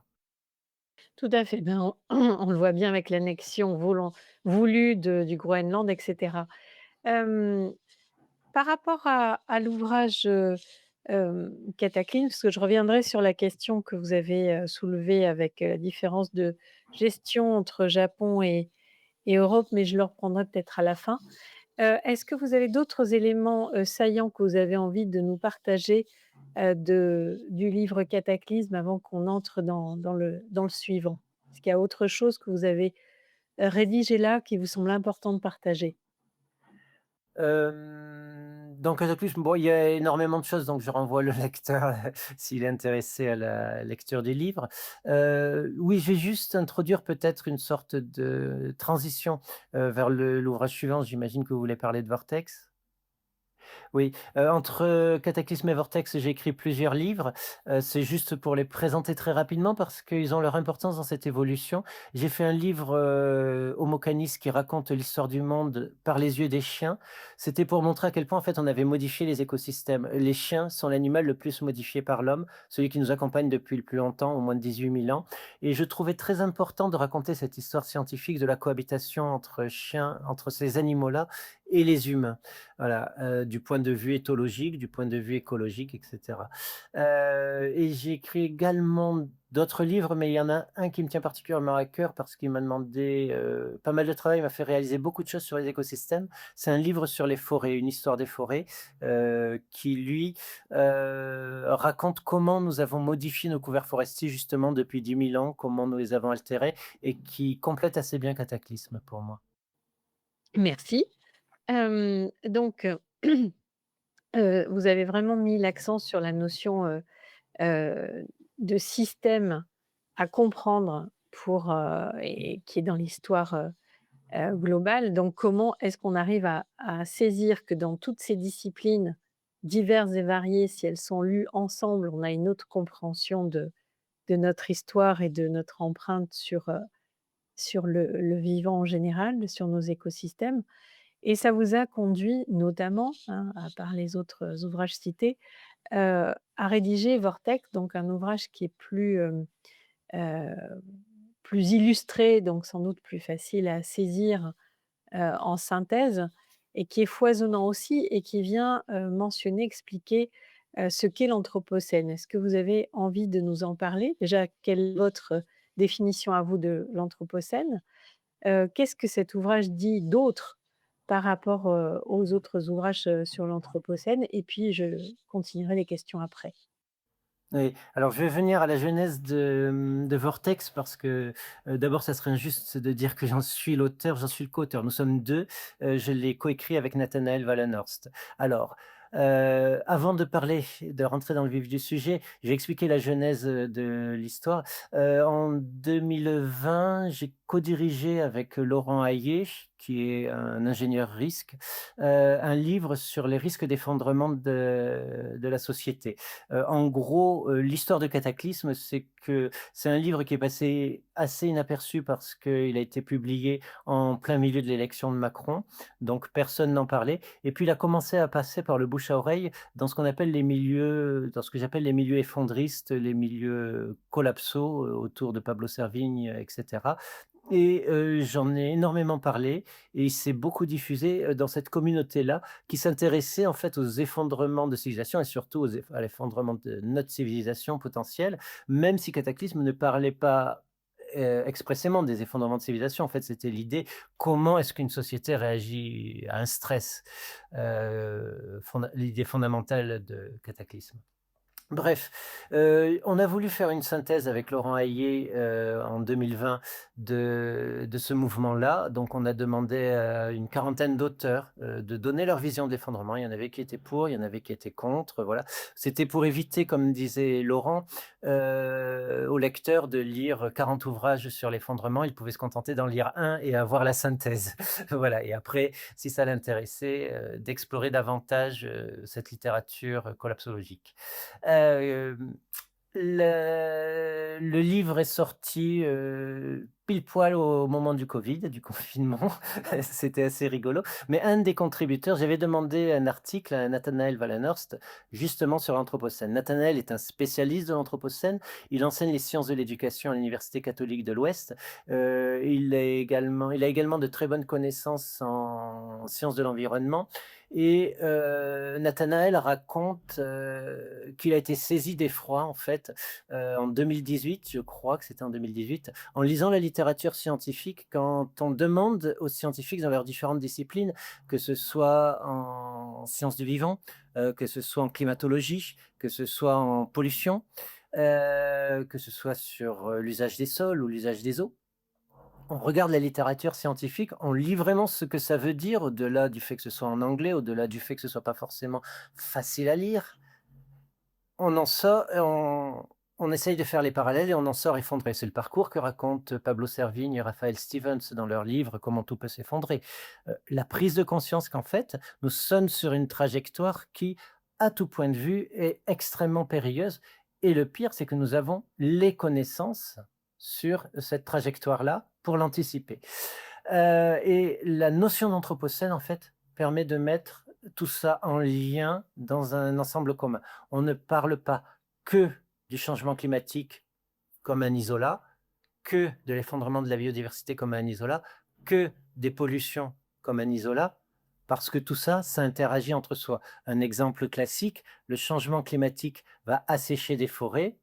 Tout à fait. Ben, on le voit bien avec l'annexion voulue du Groenland, et cetera. Hem, Par rapport à l'ouvrage, Cataclysme, parce que je reviendrai sur la question que vous avez, soulevée avec, la différence de gestion entre Japon et Europe, mais je le reprendrai peut-être à la fin. Est-ce que vous avez d'autres éléments, saillants que vous avez envie de nous partager, du livre Cataclysme avant qu'on entre dans le suivant? Est-ce qu'il y a autre chose que vous avez, rédigé là qui vous semble important de partager? Dans Cataclysme, bon, il y a énormément de choses, donc je renvoie le lecteur s'il est intéressé à la lecture du livre. Oui, je vais juste introduire peut-être une sorte de transition, vers l'ouvrage suivant. J'imagine que vous voulez parler de Vortex? Oui, entre Cataclysme et Vortex, j'ai écrit plusieurs livres. C'est juste pour les présenter très rapidement parce qu'ils ont leur importance dans cette évolution. J'ai fait un livre, Homo Canis qui raconte l'histoire du monde par les yeux des chiens. C'était pour montrer à quel point, en fait, on avait modifié les écosystèmes. Les chiens sont l'animal le plus modifié par l'homme, celui qui nous accompagne depuis le plus longtemps, au moins de 18 000 ans, et je trouvais très important de raconter cette histoire scientifique de la cohabitation entre chiens entre ces animaux-là et les humains. Voilà, du point de vue éthologique, du point de vue écologique, et cetera. Et j'ai écrit également d'autres livres, mais il y en a un qui me tient particulièrement à cœur parce qu'il m'a demandé, pas mal de travail, il m'a fait réaliser beaucoup de choses sur les écosystèmes. C'est un livre sur les forêts, une histoire des forêts, qui lui, raconte comment nous avons modifié nos couverts forestiers justement depuis 10 000 ans, comment nous les avons altérés et qui complète assez bien Cataclysme pour moi. Merci. Donc, vous avez vraiment mis l'accent sur la notion, de système à comprendre et qui est dans l'histoire, globale. Donc comment est-ce qu'on arrive à saisir que dans toutes ces disciplines diverses et variées, si elles sont lues ensemble, on a une autre compréhension de notre histoire et de notre empreinte sur le vivant en général, sur nos écosystèmes. Et ça vous a conduit notamment, hein, à part les autres ouvrages cités, à rédiger Vortex, donc un ouvrage qui est heu, plus illustré, donc sans doute plus facile à saisir, en synthèse et qui est foisonnant aussi et qui vient, mentionner, expliquer, ce qu'est l'anthropocène. Est-ce que vous avez envie de nous en parler? Déjà, quelle est votre définition à vous de l'anthropocène? Qu'est-ce que cet ouvrage dit d'autre par rapport, aux autres ouvrages, sur l'anthropocène? Et puis je continuerai les questions après. Oui, alors je vais venir à la genèse de Vortex parce que, d'abord ça serait injuste de dire que j'en suis l'auteur, j'en suis le co-auteur. Nous sommes 2. Je l'ai coécrit avec Nathanaël Wallenhorst. Alors, avant de rentrer dans le vif du sujet, je vais expliquer la genèse, de l'histoire. En 2020, j'ai codirigé avec Laurent Hayet, qui est un ingénieur risque, un livre sur les risques d'effondrement de la société. En gros, l'histoire de Cataclysme, c'est un livre qui est passé assez inaperçu parce qu'il a été publié en plein milieu de l'élection de Macron, donc personne n'en parlait et puis il a commencé à passer par le bouche à oreille dans ce que j'appelle les milieux effondristes, les milieux collapsaux, autour de Pablo Servigne, et cetera et j'en ai énormément parlé et il s'est beaucoup diffusé, dans cette communauté-là qui s'intéressait en fait aux effondrements de civilisation et surtout à l'effondrement de notre civilisation potentielle, même si Cataclysme ne parlait pas, expressément des effondrements de civilisation. En fait, c'était l'idée: comment est-ce qu'une société réagit à un stress? L'idée fondamentale de Cataclysme. Bref, on a voulu faire une synthèse avec Laurent Hayet, en 2020 de ce mouvement-là. Donc on a demandé à une quarantaine d'auteurs, de donner leur vision de l'effondrement. Il y en avait qui étaient pour, il y en avait qui étaient contre, voilà. C'était pour éviter, comme disait Laurent, aux lecteurs de lire 40 ouvrages sur l'effondrement. Ils pouvaient se contenter d'en lire un et avoir la synthèse. Voilà et après, si ça l'intéressait, d'explorer davantage, cette littérature collapsologique. Hem, le livre est sorti, pile poil au moment du covid, du confinement. C'était assez rigolo. Mais un des contributeurs j'avais demandé un article à Nathanaël Wallenhorst, justement sur l'anthropocène. Nathanaël est un spécialiste de l'anthropocène. Il enseigne les sciences de l'éducation à l'Université catholique de l'Ouest. Il a également de très bonnes connaissances en sciences de l'environnement et Nathanaël raconte, qu'il a été saisi d'effroi en fait, en 2018, je crois que c'était en 2018, en lisant la littérature scientifique, quand on demande aux scientifiques dans leurs différentes disciplines, que ce soit en sciences du vivant, que ce soit en climatologie, que ce soit en pollution, que ce soit sur, l'usage des sols ou l'usage des eaux. On regarde la littérature scientifique, on lit vraiment ce que ça veut dire, au-delà du fait que ce soit en anglais, au-delà du fait que ce soit pas forcément facile à lire. On en sort on essaye de faire les parallèles et on en sort effondré. C'est le parcours que racontent Pablo Servigne et Raphaël Stevens dans leur livre «Comment tout peut s'effondrer». La prise de conscience qu'en fait, nous sommes sur une trajectoire qui, à tout point de vue, est extrêmement périlleuse et le pire, c'est que nous avons les connaissances sur cette trajectoire-là pour l'anticiper. Et la notion d'anthropocène, en fait, permet de mettre tout ça en lien dans un ensemble commun. On ne parle pas que du changement climatique comme un isolat, que de l'effondrement de la biodiversité comme un isolat, que des pollutions comme un isolat, parce que tout ça, ça interagit entre soi. Un exemple classique, le changement climatique va assécher des forêts,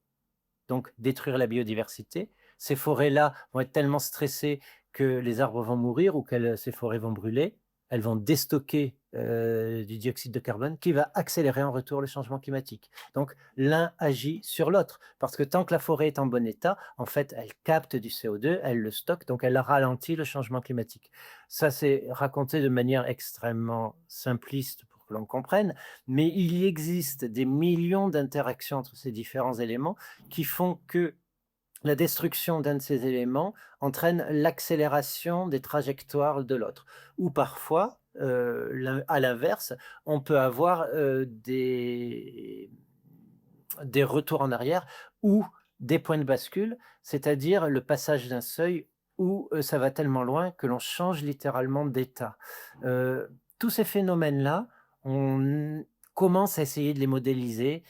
donc détruire la biodiversité. Ces forêts-là vont être tellement stressées que les arbres vont mourir ou que ces forêts vont brûler. Elles vont déstocker du dioxyde de carbone qui va accélérer en retour le changement climatique. Donc l'un agit sur l'autre parce que tant que la forêt est en bon état, en fait, elle capte du CO2, elle le stocke, donc elle ralentit le changement climatique. Ça, c'est raconté de manière extrêmement simpliste pour que l'on comprenne, mais il existe des millions d'interactions entre ces différents éléments qui font que la destruction d'un de ces éléments entraîne l'accélération des trajectoires de l'autre. Ou parfois, à l'inverse, on peut avoir des retours en arrière ou des points de bascule, c'est-à-dire le passage d'un seuil où ça va tellement loin que l'on change littéralement d'état. Tous ces phénomènes-là, on commence à essayer de les modéliser.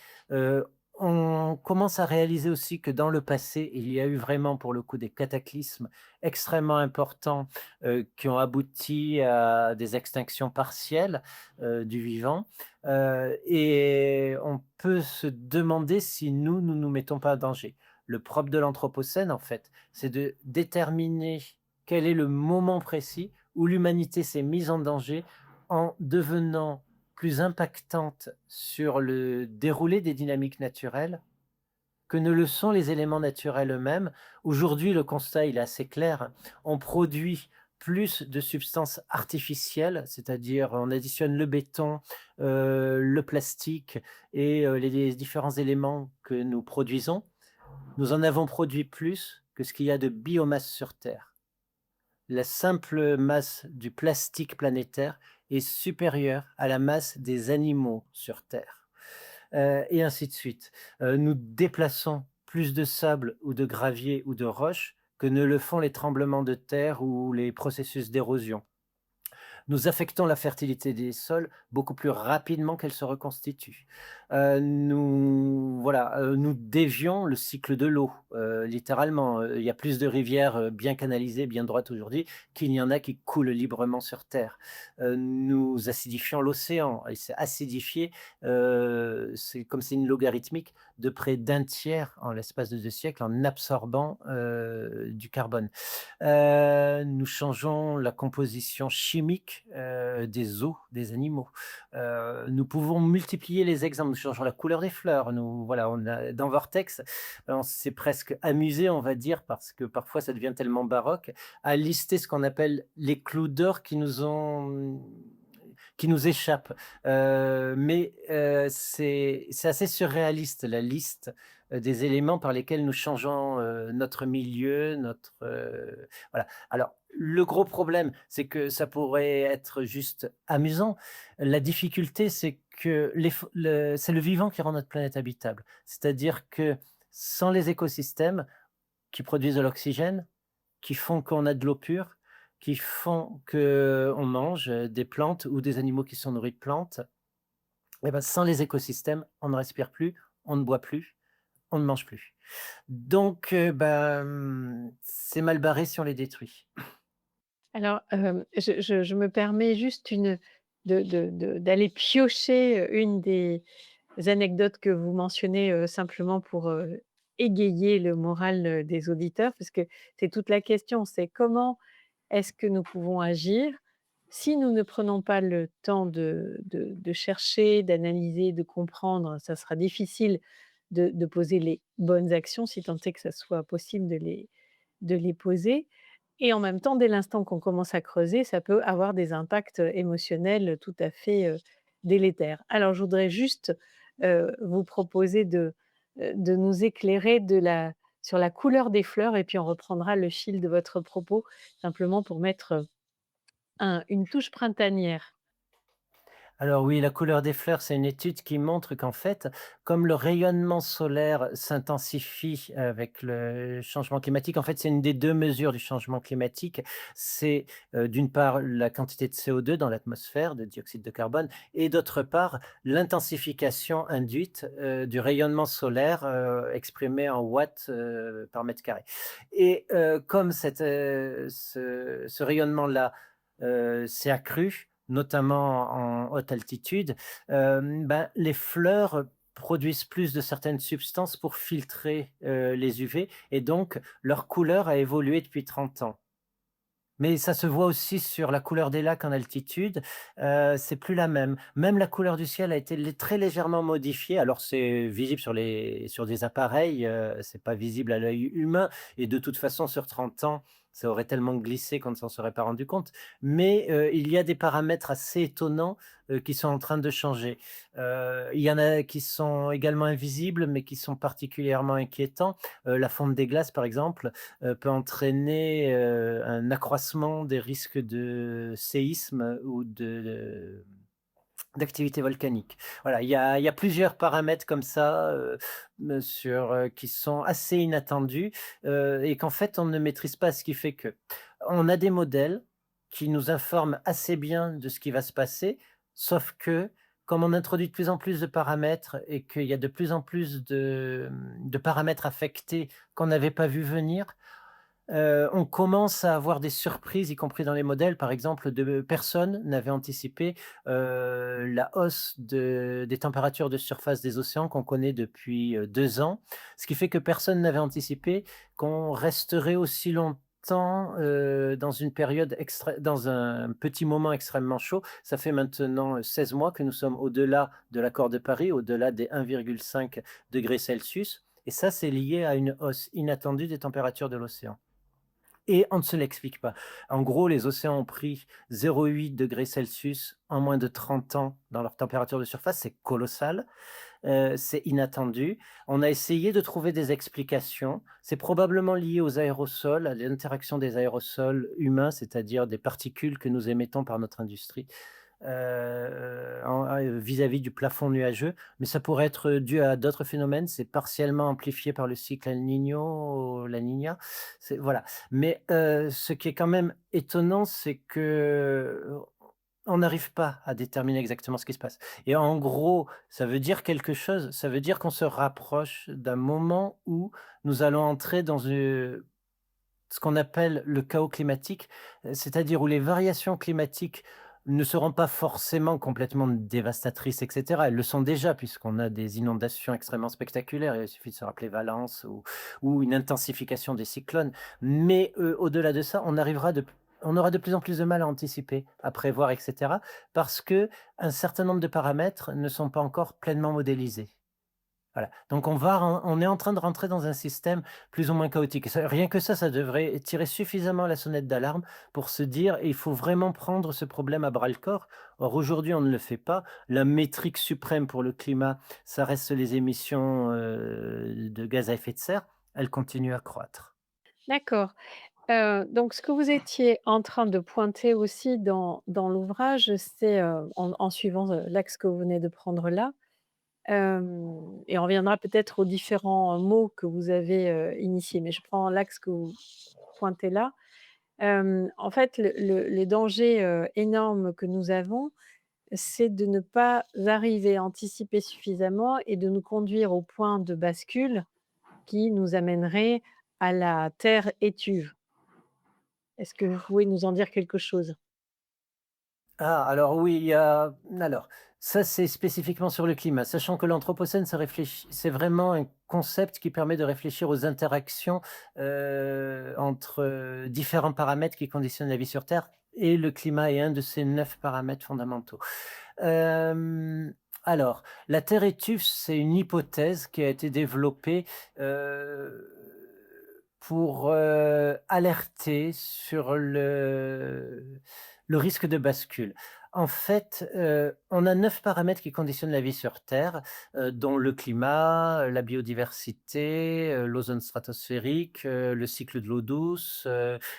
On commence à réaliser aussi que dans le passé, il y a eu vraiment pour le coup des cataclysmes extrêmement importants, qui ont abouti à des extinctions partielles, du vivant, et on peut se demander si nous nous mettons pas en danger. Le propre de l'anthropocène, en fait, c'est de déterminer quel est le moment précis où l'humanité s'est mise en danger en devenant plus impactante sur le déroulé des dynamiques naturelles que ne le sont les éléments naturels eux-mêmes. Aujourd'hui, le constat, il est assez clair. On produit plus de substances artificielles, c'est-à-dire on additionne le béton, le plastique et les différents éléments que nous produisons. Nous en avons produit plus que ce qu'il y a de biomasse sur Terre. la simple masse du plastique planétaire est supérieure à la masse des animaux sur Terre, et ainsi de suite. Nous déplaçons plus de sable ou de gravier ou de roches que ne le font les tremblements de terre ou les processus d'érosion. Nous affectons la fertilité des sols beaucoup plus rapidement qu'elle se reconstitue. Nous dévions le cycle de l'eau, littéralement. Il y a plus de rivières, bien canalisées, bien droites aujourd'hui, qu'il n'y en a qui coulent librement sur terre. Nous acidifions l'océan et c'est acidifié, c'est comme c'est une logarithmique de près d'un tiers en l'espace de 2 siècles en absorbant, du carbone. Nous changeons la composition chimique, des eaux des animaux. Nous pouvons multiplier les exemples, nous changeons la couleur des fleurs. On a dans Vortex, on s'est presque amusé, on va dire, parce que parfois ça devient tellement baroque, à lister ce qu'on appelle les clous d'or qui nous échappent. C'est assez surréaliste la liste, des éléments par lesquels nous changeons, notre milieu, voilà. Alors, le gros problème, c'est que ça pourrait être juste amusant. La difficulté, c'est que c'est le vivant qui rend notre planète habitable. C'est-à-dire que sans les écosystèmes qui produisent de l'oxygène, qui font qu'on a de l'eau pure, qui font qu'on mange, des plantes ou des animaux qui sont nourris de plantes, et ben, sans les écosystèmes, on ne respire plus, on ne boit plus, on ne mange plus. Donc, c'est mal barré si on les détruit. Alors, je me permets juste d'aller piocher, une des anecdotes que vous mentionnez, simplement pour, égayer le moral, des auditeurs, parce que c'est toute la question, c'est comment est-ce que nous pouvons agir si nous ne prenons pas le temps de chercher, d'analyser, de comprendre? Ça sera difficile de poser les bonnes actions, si tant est que ça soit possible de les poser, et en même temps, dès l'instant qu'on commence à creuser, ça peut avoir des impacts, émotionnels tout à fait, délétères. Alors je voudrais juste, vous proposer de nous éclairer sur la couleur des fleurs, et puis on reprendra le fil de votre propos, simplement pour mettre, une touche printanière. Alors oui, la couleur des fleurs, c'est une étude qui montre qu'en fait, comme le rayonnement solaire s'intensifie avec le changement climatique, en fait, c'est une des 2 mesures du changement climatique. C'est, d'une part, la quantité de CO2 dans l'atmosphère, de dioxyde de carbone, et d'autre part, l'intensification induite, du rayonnement solaire, exprimé en watts, par mètre carré. Et comme ce rayonnement-là, s'est accru, notamment en haute altitude, les fleurs produisent plus de certaines substances pour filtrer, les UV, et donc leur couleur a évolué depuis 30 ans. Mais ça se voit aussi sur la couleur des lacs en altitude, c'est plus la même. Même la couleur du ciel a été très légèrement modifiée. Alors c'est visible sur des appareils, c'est pas visible à l'œil humain, et de toute façon sur 30 ans, ça aurait tellement glissé qu'on ne s'en serait pas rendu compte. Mais, il y a des paramètres assez étonnants, qui sont en train de changer. Il y en a qui sont également invisibles, mais qui sont particulièrement inquiétants. La fonte des glaces, par exemple, peut entraîner, un accroissement des risques de séisme ou d'activité volcanique. Voilà, il y a plusieurs paramètres comme ça, qui sont assez inattendus, et qu'en fait, on ne maîtrise pas, ce qui fait que on a des modèles qui nous informent assez bien de ce qui va se passer, sauf que, comme on introduit de plus en plus de paramètres et qu'il y a de plus en plus de paramètres affectés qu'on n'avait pas vu venir, on commence à avoir des surprises, y compris dans les modèles. Par exemple, personne n'avait anticipé, la hausse des températures de surface des océans qu'on connaît depuis, 2 ans. Ce qui fait que personne n'avait anticipé qu'on resterait aussi longtemps, dans un petit moment extrêmement chaud. Ça fait maintenant, 16 mois que nous sommes au-delà de l'accord de Paris, au-delà des 1,5 °C, et ça, c'est lié à une hausse inattendue des températures de l'océan. Et on ne se l'explique pas. En gros, les océans ont pris 0,8 °C en moins de 30 ans dans leur température de surface, c'est colossal. c'est inattendu. On a essayé de trouver des explications. C'est probablement lié aux aérosols, à l'interaction des aérosols humains, c'est-à-dire des particules que nous émettons par notre industrie, vis-à-vis du plafond nuageux, mais ça pourrait être dû à d'autres phénomènes. C'est partiellement amplifié par le cycle El Niño, La Niña. C'est voilà. Mais, ce qui est quand même étonnant, c'est que, on n'arrive pas à déterminer exactement ce qui se passe et en gros, ça veut dire quelque chose. Ça veut dire qu'on se rapproche d'un moment où nous allons entrer dans, ce qu'on appelle le chaos climatique, c'est-à-dire où les variations climatiques ne seront pas forcément complètement dévastatrices et cetera. Elles le sont déjà puisqu'on a des inondations extrêmement spectaculaires. Il suffit de se rappeler Valence ou une intensification des cyclones. Mais, au-delà de ça, on aura de plus en plus de mal à anticiper, à prévoir et cetera, parce qu'un certain nombre de paramètres ne sont pas encore pleinement modélisés. Voilà, donc on est en train de rentrer dans un système plus ou moins chaotique. Rien que ça devrait tirer suffisamment la sonnette d'alarme pour se dire: «Il faut vraiment prendre ce problème à bras-le-corps». Or aujourd'hui, on ne le fait pas. La métrique suprême pour le climat, ça reste les émissions, de gaz à effet de serre. Elles continuent à croître. D'accord. Donc ce que vous étiez en train de pointer aussi dans l'ouvrage, c'est, en suivant, l'axe que vous venez de prendre là, et on reviendra peut-être aux différents mots que vous avez, initiés, mais je prends l'axe que vous pointez là. En fait, les dangers, énormes que nous avons, c'est de ne pas arriver à anticiper suffisamment et de nous conduire au point de bascule qui nous amènerait à la terre étuve. Est-ce que vous pouvez nous en dire quelque chose? Ah, alors oui, il y a alors, ça, c'est spécifiquement sur le climat, sachant que l'anthropocène, c'est vraiment un concept qui permet de réfléchir aux interactions, entre, différents paramètres qui conditionnent la vie sur terre et le climat est un de ces 9 paramètres fondamentaux. Hem, alors, la Terre étuve, c'est une hypothèse qui a été développée, pour, alerter sur le risque de bascule. En fait, on a 9 paramètres qui conditionnent la vie sur Terre, dont le climat, la biodiversité, l'ozone stratosphérique, le cycle de l'eau douce,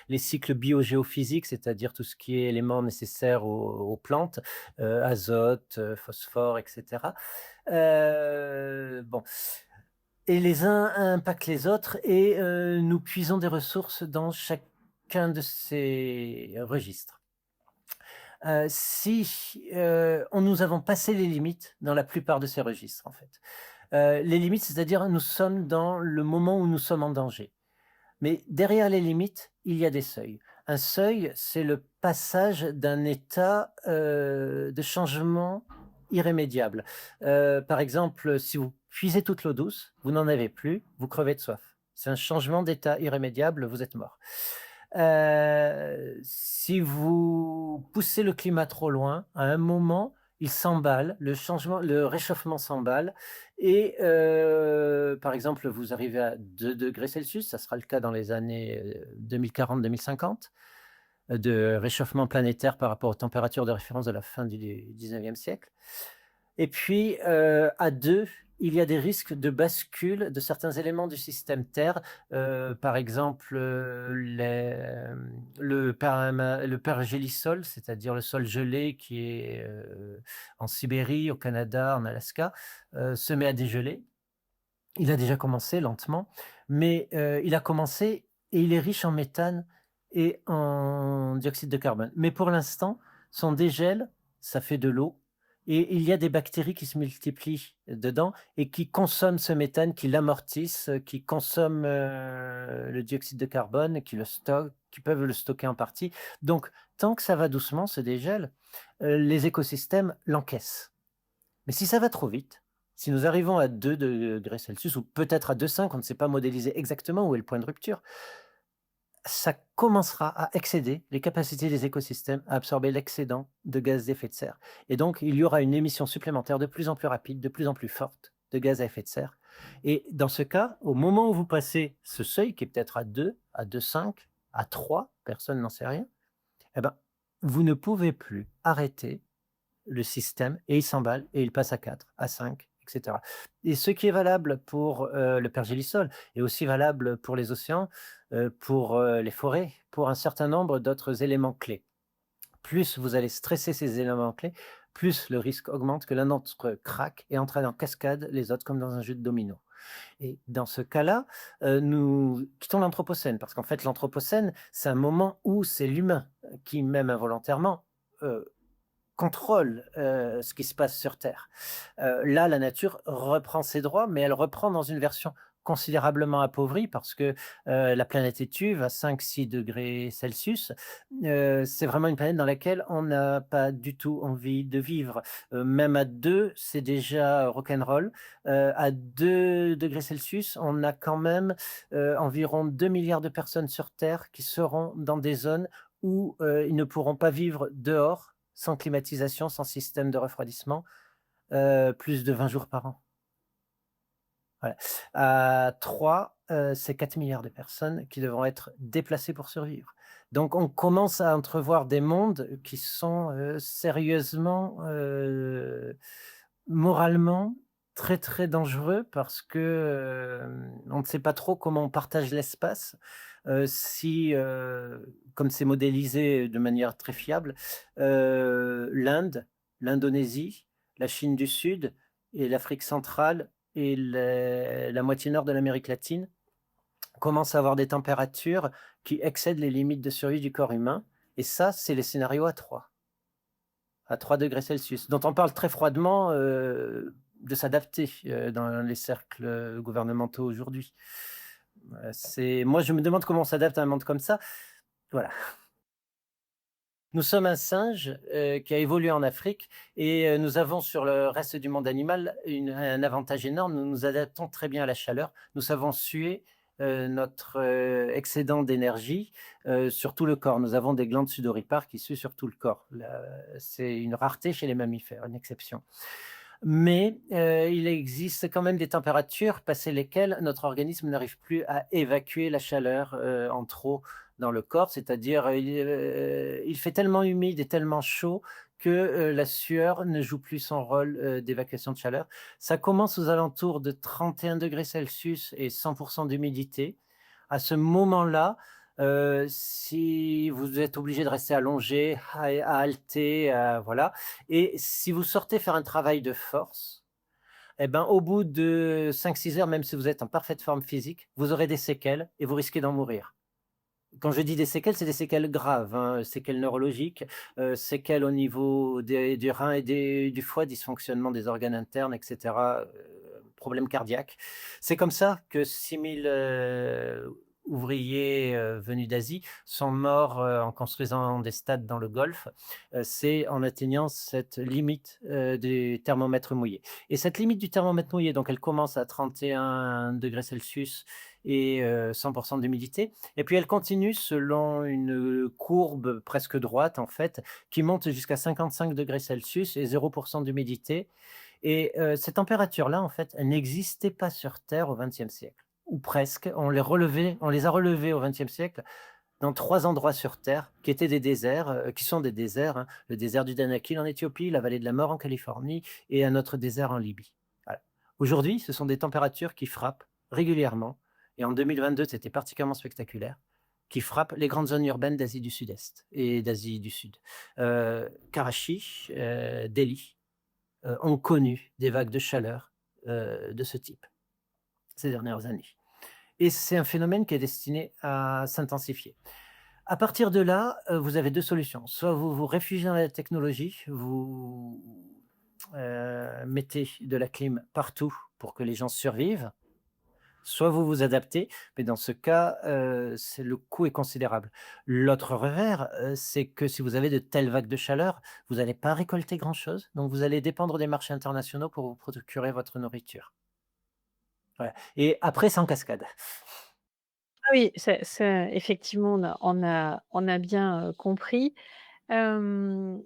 les cycles biogéophysiques, c'est-à-dire tout ce qui est éléments nécessaires aux plantes, azote, phosphore et cetera. Bon, et les uns impactent les autres et nous puisons des ressources dans chacun de ces registres. Nous avons passé les limites dans la plupart de ces registres, en fait. Les limites, c'est-à-dire nous sommes dans le moment où nous sommes en danger. Mais derrière les limites, il y a des seuils. Un seuil, c'est le passage d'un état, de changement irrémédiable. Par exemple, si vous puisez toute l'eau douce, vous n'en avez plus, vous crevez de soif. C'est un changement d'état irrémédiable, vous êtes mort. Si vous poussez le climat trop loin, à un moment, il s'emballe, le réchauffement s'emballe et par exemple, vous arrivez à 2 degrés Celsius, ça sera le cas dans les années, 2040-2050, de réchauffement planétaire par rapport aux températures de référence de la fin du 19e siècle. Et puis, à 2, il y a des risques de bascule de certains éléments du système Terre, par exemple, le pergélisol, c'est-à-dire le sol gelé qui est, en Sibérie, au Canada, en Alaska, se met à dégeler. Il a déjà commencé lentement, mais, il a commencé et il est riche en méthane et en dioxyde de carbone. Mais pour l'instant, son dégel, ça fait de l'eau et il y a des bactéries qui se multiplient dedans et qui consomment ce méthane, qui l'amortissent, qui consomment, le dioxyde de carbone, qui peuvent le stocker en partie. Donc tant que ça va doucement, ce dégel, les écosystèmes l'encaissent. Mais si ça va trop vite, si nous arrivons à 2 degrés Celsius ou peut-être à 2,5, on ne sait pas modéliser exactement où est le point de rupture, ça commencera à excéder les capacités des écosystèmes à absorber l'excédent de gaz d'effet de serre. Et donc, il y aura une émission supplémentaire de plus en plus rapide, de plus en plus forte de gaz à effet de serre. Et dans ce cas, au moment où vous passez ce seuil, qui est peut-être à 2, à 2,5, à 3, personne n'en sait rien, eh ben, vous ne pouvez plus arrêter le système et il s'emballe et il passe à 4, à 5 etc. Et ce qui est valable pour le pergélisol est aussi valable pour les océans, pour les forêts, pour un certain nombre d'autres éléments clés. Plus vous allez stresser ces éléments clés, plus le risque augmente que l'un d'entre eux craque et entraîne en cascade les autres comme dans un jeu de domino. Et dans ce cas-là, nous quittons l'anthropocène parce qu'en fait l'anthropocène, c'est un moment où c'est l'humain qui, même involontairement, heu, contrôle, ce qui se passe sur terre. Là, la nature reprend ses droits, mais elle reprend dans une version considérablement appauvrie parce que, la planète étuve à 5-6 degrés Celsius. C'est vraiment une planète dans laquelle on n'a pas du tout envie de vivre. Même à 2, c'est déjà rock'n'roll. À 2 degrés Celsius, on a quand même, environ 2 milliards de personnes sur terre qui seront dans des zones où, ils ne pourront pas vivre dehors, sans climatisation, sans système de refroidissement, plus de 20 jours par an. Voilà. À 3, c'est 4 milliards de personnes qui devront être déplacées pour survivre. Donc on commence à entrevoir des mondes qui sont, sérieusement, moralement très, très dangereux parce que, on ne sait pas trop comment on partage l'espace. Si, comme c'est modélisé de manière très fiable, l'Inde, l'Indonésie, la Chine du Sud et l'Afrique centrale et la moitié nord de l'Amérique latine commencent à avoir des températures qui excèdent les limites de survie du corps humain et ça, c'est les scénarios à 3 degrés Celsius, dont on parle très froidement, de s'adapter, dans les cercles gouvernementaux aujourd'hui. C'est moi, je me demande comment on s'adapte à un monde comme ça. Voilà. Nous sommes un singe, qui a évolué en Afrique et nous avons sur le reste du monde animal un avantage énorme. Nous nous adaptons très bien à la chaleur. Nous savons suer, notre, excédent d'énergie, sur tout le corps. Nous avons des glandes sudoripares qui suent sur tout le corps. C'est une rareté chez les mammifères, une exception. Mais, il existe quand même des températures passées lesquelles notre organisme n'arrive plus à évacuer la chaleur, en trop dans le corps. C'est-à-dire, il fait tellement humide et tellement chaud que, la sueur ne joue plus son rôle, d'évacuation de chaleur. Ça commence aux alentours de 31 degrés Celsius et 100 d'humidité. À ce moment-là, si vous êtes obligé de rester allongé, à halter, voilà, et si vous sortez faire un travail de force, et ben, au bout de 5-6 heures, même si vous êtes en parfaite forme physique, vous aurez des séquelles et vous risquez d'en mourir. Quand je dis des séquelles, c'est des séquelles graves, hein, séquelles neurologiques, séquelles au niveau du rein et du foie, dysfonctionnement des organes internes et cetera, problèmes cardiaques. C'est comme ça que 6 000 ouvriers, venus d'Asie sont morts, en construisant des stades dans le Golfe. C'est en atteignant cette limite, du thermomètre mouillé et cette limite du thermomètre mouillé, donc elle commence à 31 degrés Celsius et 100 d'humidité et puis elle continue selon une courbe presque droite en fait, qui monte jusqu'à 55 degrés Celsius et 0 d'humidité et ces températures-là, en fait, elles n'existaient pas sur Terre au XXe siècle ou presque. On les a relevées au XXe siècle dans 3 endroits sur Terre qui étaient des déserts, qui sont des déserts, hein. Le désert du Danakil en Éthiopie, la vallée de la mort en Californie et un autre désert en Libye. Voilà. Aujourd'hui, ce sont des températures qui frappent régulièrement et en 2022, c'était particulièrement spectaculaire, qui frappent les grandes zones urbaines d'Asie du Sud-Est et d'Asie du Sud. Karachi, Delhi, ont connu des vagues de chaleur, de ce type ces dernières années et c'est un phénomène qui est destiné à s'intensifier. À partir de là, vous avez 2 solutions. Soit vous vous réfugiez dans la technologie, vous, mettez de la clim partout pour que les gens survivent, soit vous vous adaptez, mais dans ce cas, le coût est considérable. L'autre revers, c'est que si vous avez de telles vagues de chaleur, vous n'allez pas récolter grand-chose, donc vous allez dépendre des marchés internationaux pour vous procurer votre nourriture. Voilà et après c'est en cascade. Ah oui, c'est effectivement, on a bien, compris. Hem,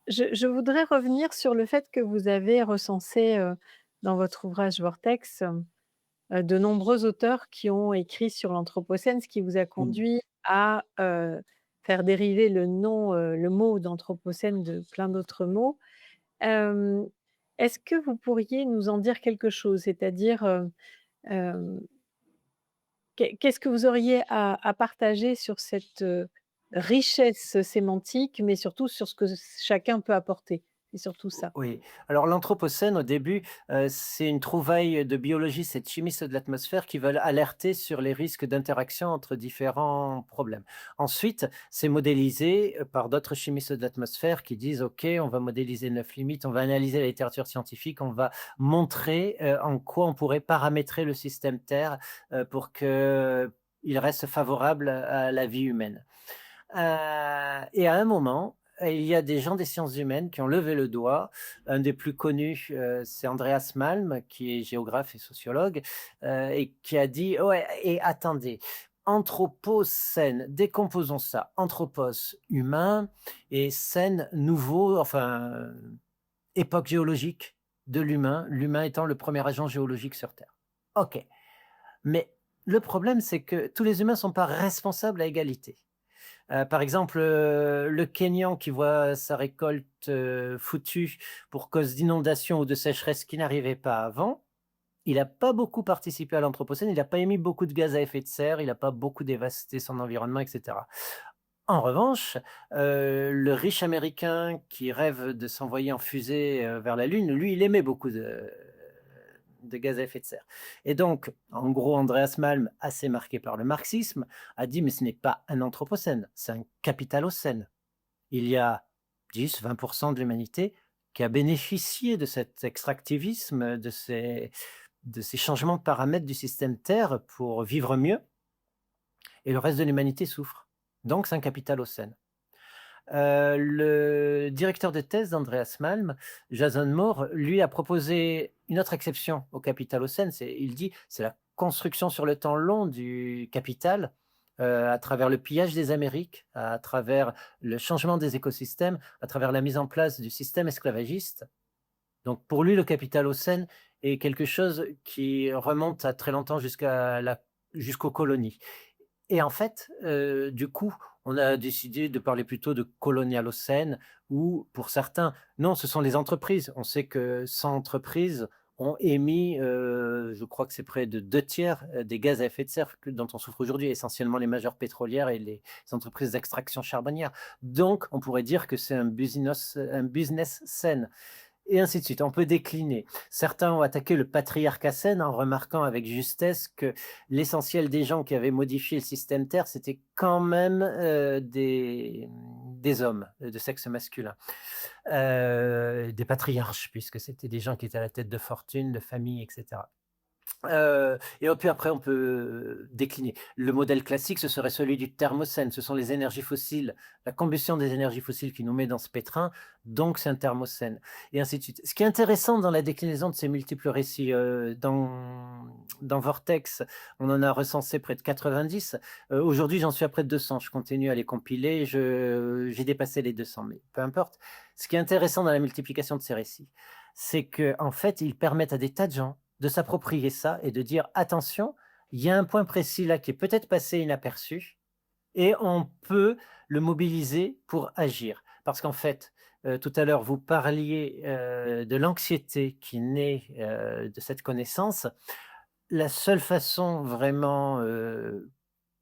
je voudrais revenir sur le fait que vous avez recensé, dans votre ouvrage Vortex, de nombreux auteurs qui ont écrit sur l'anthropocène, ce qui vous a Mmh. conduit à, faire dériver le mot d'anthropocène de plein d'autres mots. Hem Est-ce que vous pourriez nous en dire quelque chose? C'est-à-dire, hem, qu'est-ce que vous auriez à partager sur cette, richesse sémantique, mais surtout sur ce que chacun peut apporter? C'est surtout ça. Oui, alors l'anthropocène au début, c'est une trouvaille de biologistes et de chimistes de l'atmosphère qui veulent alerter sur les risques d'interaction entre différents problèmes. Ensuite, c'est modélisé, par d'autres chimistes de l'atmosphère qui disent: «OK, on va modéliser 9 limites, on va analyser la littérature scientifique, on va montrer, en quoi on pourrait paramétrer le système Terre, pour qu'il reste favorable à la vie humaine». Et à un moment, il y a des gens des sciences humaines qui ont levé le doigt. Un des plus connus, c'est Andreas Malm, qui est géographe et sociologue, et qui a dit: «Ouais et attendez, anthropocène, décomposons ça. Anthropos, humain et cène, nouveau, enfin, époque géologique de l'humain, l'humain étant le premier agent géologique sur terre». OK, mais le problème, c'est que tous les humains ne sont pas responsables à égalité. Par exemple, le Kényan qui voit sa récolte, foutue pour cause d'inondations ou de sécheresse qui n'arrivait pas avant, il n'a pas beaucoup participé à l'anthropocène, il n'a pas émis beaucoup de gaz à effet de serre, il n'a pas beaucoup dévasté son environnement et cetera. En revanche, le riche américain qui rêve de s'envoyer en fusée, vers la Lune, lui, il émet beaucoup de gaz à effet de serre. Et donc, en gros, Andreas Malm, assez marqué par le marxisme, a dit: «Mais ce n'est pas un anthropocène, c'est un capitalocène». Il y a 10-20 de l'humanité qui a bénéficié de cet extractivisme, de ces changements de paramètres du système Terre pour vivre mieux, et le reste de l'humanité souffre. Donc c'est un capitalocène. Le directeur de thèse d'Andreas Malm, Jason Moore, lui a proposé une autre exception au capitalocène. Il dit: «C'est la construction sur le temps long du capital, à travers le pillage des Amériques, à travers le changement des écosystèmes, à travers la mise en place du système esclavagiste». Donc pour lui, le capitalocène est quelque chose qui remonte à très longtemps jusqu'aux colonies. Et en fait, du coup, on a décidé de parler plutôt de colonialocène ou pour certains, non, ce sont les entreprises. On sait que 100 entreprises ont émis, je crois que c'est près de 2 tiers des gaz à effet de serre dont on souffre aujourd'hui, essentiellement les majeures pétrolières et les entreprises d'extraction charbonnière. Donc on pourrait dire que c'est un business sain. Et ainsi de suite, on peut décliner. Certains ont attaqué le patriarcat sain en remarquant avec justesse que l'essentiel des gens qui avaient modifié le système Terre, c'était quand même, des hommes, de sexe masculin, des patriarches, puisque c'était des gens qui étaient à la tête de fortune, de famille et cetera. Et puis après on peut décliner. Le modèle classique, ce serait celui du thermocène. Ce sont les énergies fossiles, la combustion des énergies fossiles qui nous met dans ce pétrin, donc c'est un thermocène et ainsi de suite. Ce qui est intéressant dans la déclinaison de ces multiples récits, dans Vortex, on en a recensé près de 90. Aujourd'hui, j'en suis à près de 200. Je continue à les compiler, j'ai dépassé les 200, mais peu importe. Ce qui est intéressant dans la multiplication de ces récits, c'est qu'en fait, ils permettent à des tas de gens de s'approprier ça et de dire: «Attention, il y a un point précis là qui est peut-être passé inaperçu et on peut le mobiliser pour agir». Parce qu'en fait, tout à l'heure, vous parliez, de l'anxiété qui naît, de cette connaissance. La seule façon vraiment,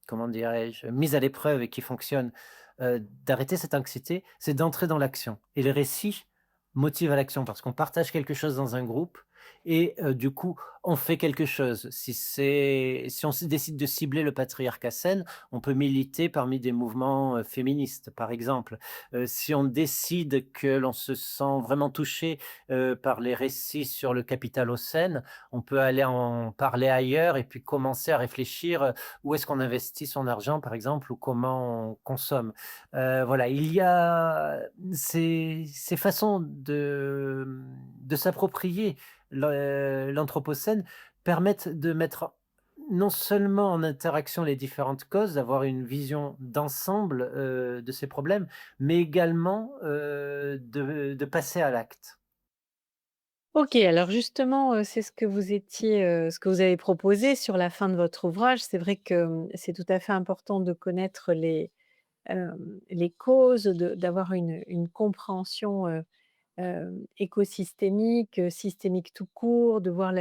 comment dirais-je? Mise à l'épreuve et qui fonctionne, d'arrêter cette anxiété, c'est d'entrer dans l'action et le récit motive à l'action parce qu'on partage quelque chose dans un groupe et du coup, on fait quelque chose. Si on se décide de cibler le patriarcat sain, on peut militer parmi des mouvements, féministes, par exemple. Si on décide que l'on se sent vraiment touché, par les récits sur le capitalocène, on peut aller en parler ailleurs et puis commencer à réfléchir, où est-ce qu'on investit son argent, par exemple, ou comment on consomme. Voilà, il y a ces façons de s'approprier l'anthropocène permettent de mettre non seulement en interaction les différentes causes, d'avoir une vision d'ensemble, de ces problèmes, mais également, de passer à l'acte. OK, alors justement, c'est ce que vous avez proposé sur la fin de votre ouvrage. C'est vrai que, c'est tout à fait important de connaître les causes, d'avoir une compréhension, écosystémique, systémique tout court, de voir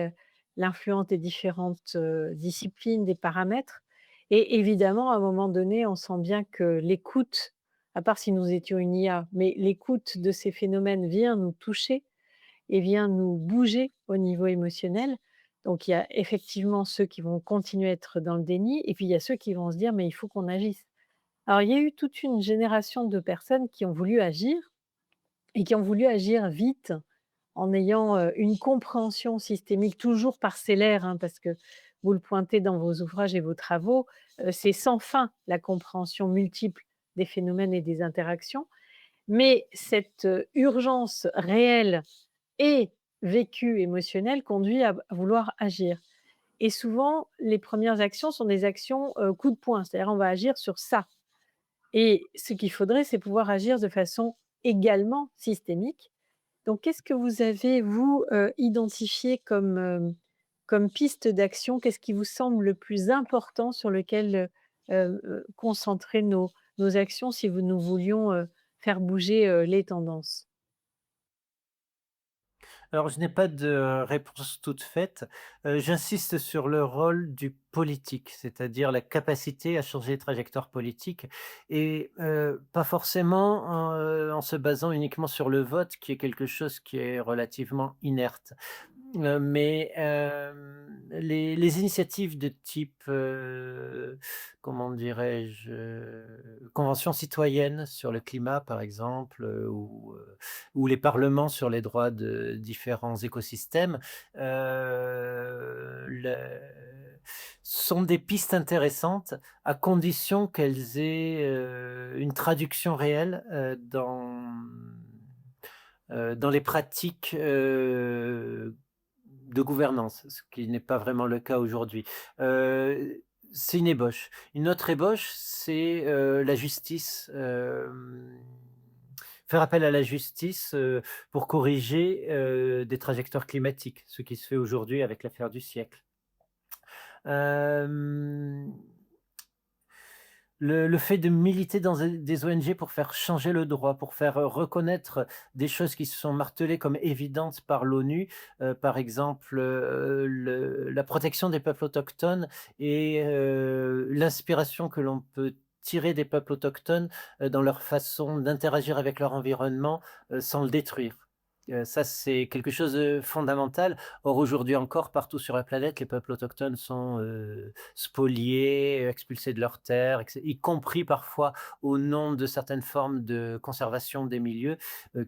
l'influence des différentes, disciplines, des paramètres et évidemment, à un moment donné, on sent bien que l'écoute, à part si nous étions une IA, mais l'écoute de ces phénomènes vient nous toucher et vient nous bouger au niveau émotionnel. Donc il y a effectivement ceux qui vont continuer à être dans le déni et puis il y a ceux qui vont se dire: «Mais il faut qu'on agisse». Alors il y a eu toute une génération de personnes qui ont voulu agir et qui ont voulu agir vite en ayant, une compréhension systémique toujours parcellaire, hein, parce que vous le pointez dans vos ouvrages et vos travaux, c'est sans fin la compréhension multiple des phénomènes et des interactions. Mais cette, urgence réelle et vécue émotionnelle conduit à vouloir agir et souvent les premières actions sont des actions, coup de poing, c'est-à-dire on va agir sur ça et ce qu'il faudrait, c'est pouvoir agir de façon également systémique. Donc, qu'est-ce que vous avez, vous, identifié comme, comme piste d'action? Qu'est-ce qui vous semble le plus important sur lequel, concentrer nos actions si nous voulions, faire bouger, les tendances? Alors, je n'ai pas de réponse toute faite. J'insiste sur le rôle du politique, c'est-à-dire la capacité à changer les trajectoires politiques et pas forcément en se basant uniquement sur le vote qui est quelque chose qui est relativement inerte. Mais les initiatives de type, comment dirais-je? Conventions cititoyennes sur le climat, par exemple, ou les parlements sur les droits de différents écosystèmes, le sont des pistes intéressantes à condition qu'elles aient, une traduction réelle, dans les pratiques, de gouvernance, ce qui n'est pas vraiment le cas aujourd'hui. C'est une ébauche. Une autre ébauche, c'est, la justice, faire appel à la justice, pour corriger, des trajectoires climatiques, ce qui se fait aujourd'hui avec l'affaire du siècle. Hem le fait de militer dans des ONG pour faire changer le droit, pour faire, reconnaître des choses qui se sont martelées comme évidentes par l'ONU, par exemple, le la protection des peuples autochtones et l'inspiration que l'on peut tirer des peuples autochtones, dans leur façon d'interagir avec leur environnement, sans le détruire. Ça, c'est quelque chose de fondamental. Or, aujourd'hui encore, partout sur la planète, les peuples autochtones sont, spoliés, expulsés de leurs terres, y compris parfois au nom de certaines formes de conservation des milieux,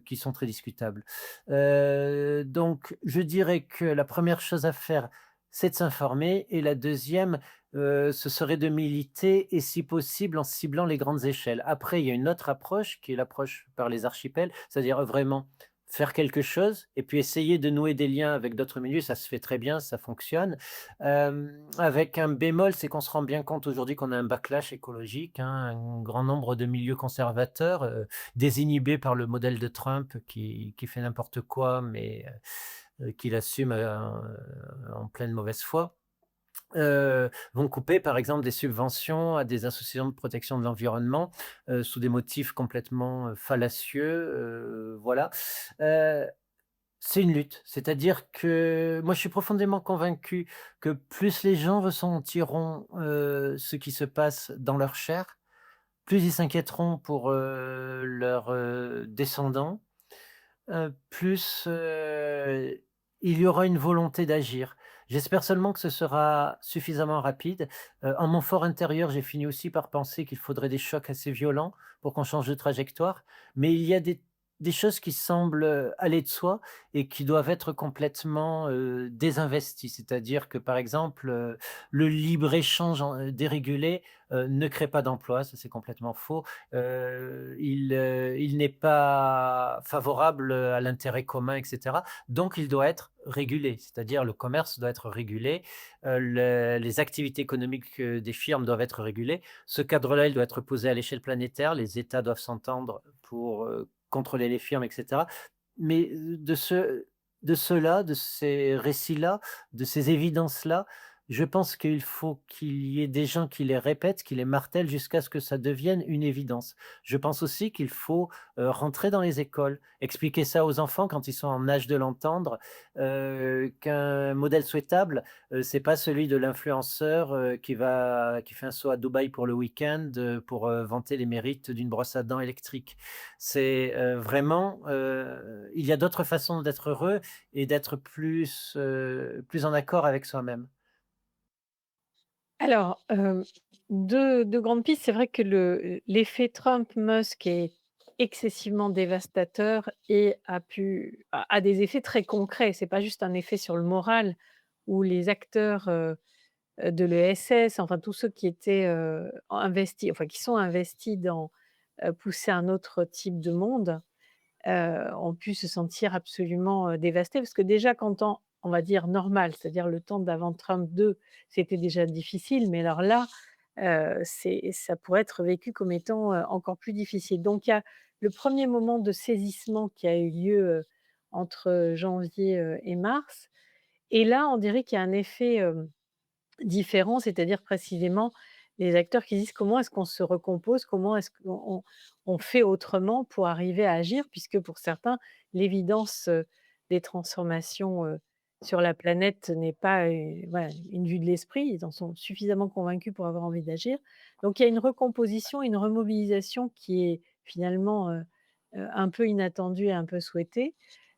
qui sont très discutables. Donc je dirais que la première chose à faire, c'est de s'informer et la deuxième, ce serait de militer et si possible en ciblant les grandes échelles. Après, il y a une autre approche qui est l'approche par les archipels, c'est-à-dire vraiment faire quelque chose et puis essayer de nouer des liens avec d'autres milieux, ça se fait très bien, ça fonctionne. Avec un bémol, c'est qu'on se rend bien compte aujourd'hui qu'on a un backlash écologique, hein, un grand nombre de milieux conservateurs, désinhibés par le modèle de Trump qui fait n'importe quoi, mais qu'il assume, en pleine mauvaise foi. Vont couper par exemple des subventions à des associations de protection de l'environnement, sous des motifs complètement, fallacieux, voilà. Heu, c'est une lutte, c'est-à-dire que moi je suis profondément convaincu que plus les gens ressentiront, ce qui se passe dans leur chair, plus ils s'inquiéteront pour, leurs, descendants, plus, il y aura une volonté d'agir. J'espère seulement que ce sera suffisamment rapide. En mon fort intérieur, j'ai fini aussi par penser qu'il faudrait des chocs assez violents pour qu'on change de trajectoire, mais il y a des choses qui semblent, aller de soi et qui doivent être complètement, désinvesties. C'est-à-dire que, par exemple, le libre-échange dérégulé, ne crée pas d'emplois, ça c'est complètement faux. Il n'est pas favorable, à l'intérêt commun et cetera, donc il doit être régulé. C'est-à-dire le commerce doit être régulé, les activités économiques, des firmes doivent être régulées. Ce cadre-là, il doit être posé à l'échelle planétaire. Les États doivent s'entendre pour, contrôler les firmes et cetera. Mais, de ces récits-là, de ces évidences-là, Je pense qu'il faut qu'il y ait des gens qui les répètent, qui les martèlent jusqu'à ce que ça devienne une évidence. Je pense aussi qu'il faut, rentrer dans les écoles, expliquer ça aux enfants quand ils sont en âge de l'entendre, qu'un modèle souhaitable, c'est pas celui de l'influenceur, qui fait un saut à Dubaï pour le week-end, pour, vanter les mérites d'une brosse à dents électrique. C'est, vraiment, il y a d'autres façons d'être heureux et d'être plus en accord avec soi-même. Alors, 2 grandes pistes. C'est vrai que l'effet Trump-Musk est excessivement dévastateur et a des effets très concrets. C'est pas juste un effet sur le moral où les acteurs, de l'ESS, enfin tous ceux qui étaient, investis, enfin qui sont investis dans, pousser un autre type de monde, ont pu se sentir absolument, dévastés. Parce que déjà qu'en temps, on va dire normal, c'est-à-dire le temps d'avant Trump 2, c'était déjà difficile, mais alors là, ça pourrait être vécu comme étant, encore plus difficile. Donc il y a le premier moment de saisissement qui a eu lieu, entre janvier, et mars, et là, on dirait qu'il y a un effet, différent, c'est-à-dire précisément les acteurs qui disent: «Comment est-ce qu'on se recompose? Comment est-ce qu'on fait autrement pour arriver à agir?» puisque pour certains, l'évidence, des transformations, sur la planète n'est pas, voilà, une vue de l'esprit. Ils en sont suffisamment convaincus pour avoir envie d'agir. Donc il y a une recomposition, une remobilisation qui est finalement, un peu inattendue et un peu souhaitée,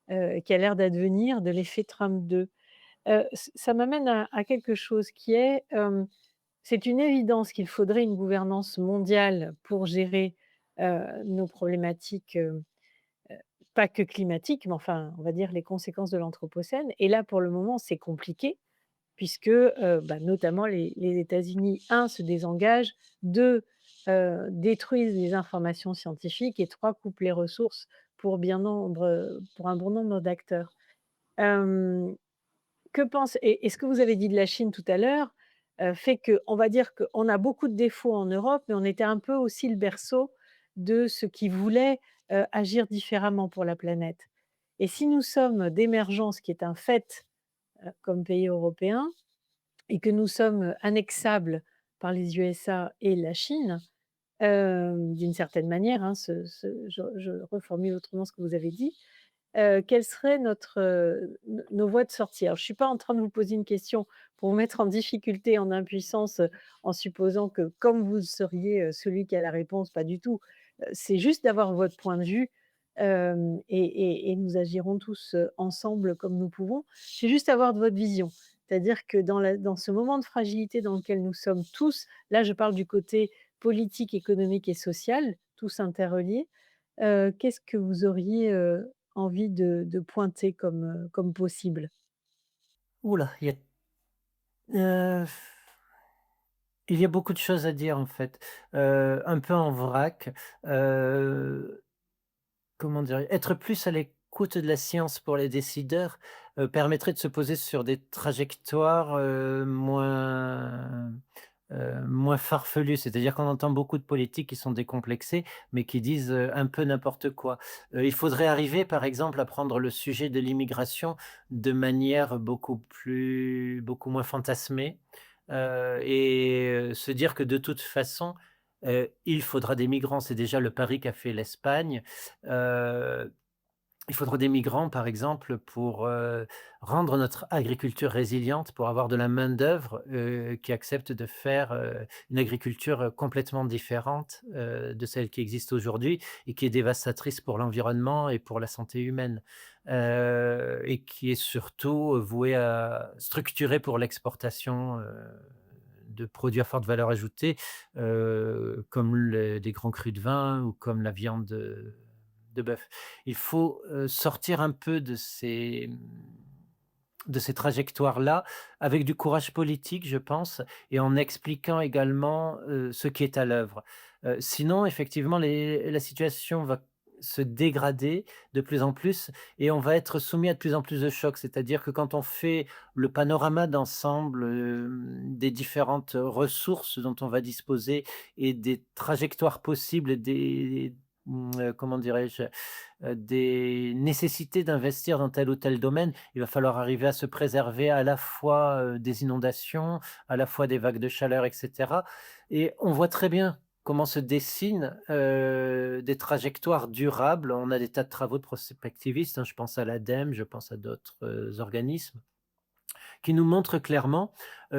qui a l'air d'advenir de l'effet Trump 2. Ça m'amène à quelque chose qui est, c'est une évidence qu'il faudrait une gouvernance mondiale pour gérer, nos problématiques, pas que climatiques, mais enfin, on va dire les conséquences de l'anthropocène, et là, pour le moment, c'est compliqué puisque, notamment les États-Unis, un se désengagent, 2 détruisent les informations scientifiques, et 3 coupent les ressources pour un bon nombre d'acteurs. Hem Que pense et ce que vous avez dit de la Chine tout à l'heure, fait qu'on va dire qu'on a beaucoup de défauts en Europe, mais on était un peu aussi le berceau de ceux qui voulaient, agir différemment pour la planète. Et si nous sommes d'émergence, qui est un fait, comme pays européens, et que nous sommes annexables par les USA et la Chine, d'une certaine manière, hein, je reformule autrement ce que vous avez dit. Quelle serait notre, nos voies de sortie? Alors je ne suis pas en train de vous poser une question pour vous mettre en difficulté, en impuissance, en supposant que comme vous seriez, celui qui a la réponse, pas du tout. C'est juste d'avoir votre point de vue, et nous agirons tous, ensemble comme nous pouvons. C'est juste avoir de votre vision. C'est-à-dire que dans ce moment de fragilité dans lequel nous sommes tous, là je parle du côté politique, économique et social, tous interreliés, qu'est-ce que vous auriez, envie de pointer comme, comme possible? Ouh là, heu, il y a beaucoup de choses à dire en fait, un peu en vrac, heu, comment dire? Être plus à l'écoute de la science pour les décideurs, permettrait de se poser sur des trajectoires, moins farfelues. C'est-à-dire qu'on entend beaucoup de politiques qui sont décomplexés, mais qui disent, un peu n'importe quoi. Il faudrait arriver par exemple à prendre le sujet de l'immigration de manière beaucoup moins fantasmée, se dire que de toute façon, il faudra des migrants. C'est déjà le pari qu'a fait l'Espagne. Heu, il faudra des migrants, par exemple, pour, rendre notre agriculture résiliente, pour avoir de la main-d'œuvre, qui accepte de faire, une agriculture, complètement différente, de celle qui existe aujourd'hui et qui est dévastatrice pour l'environnement et pour la santé humaine, et qui est surtout, vouée à structurée pour l'exportation, de produits à forte valeur ajoutée, comme des grands crus de vin ou comme la viande, de bœuf. Il faut, sortir un peu de ces trajectoires-là, avec du courage politique, je pense, et en expliquant également, ce qui est à l'œuvre. Sinon, effectivement, la situation va se dégrader de plus en plus et on va être soumis à de plus en plus de chocs. C'est-à-dire que quand on fait le panorama d'ensemble, des différentes ressources dont on va disposer et des trajectoires possibles, comment dirais-je? Des nécessités d'investir dans tel ou tel domaine. Il va falloir arriver à se préserver à la fois, des inondations, à la fois des vagues de chaleur et cetera, et on voit très bien comment se dessinent, des trajectoires durables. On a des tas de travaux de prospectivistes, hein, je pense à l'ADEME, je pense à d'autres, organismes qui nous montre clairement,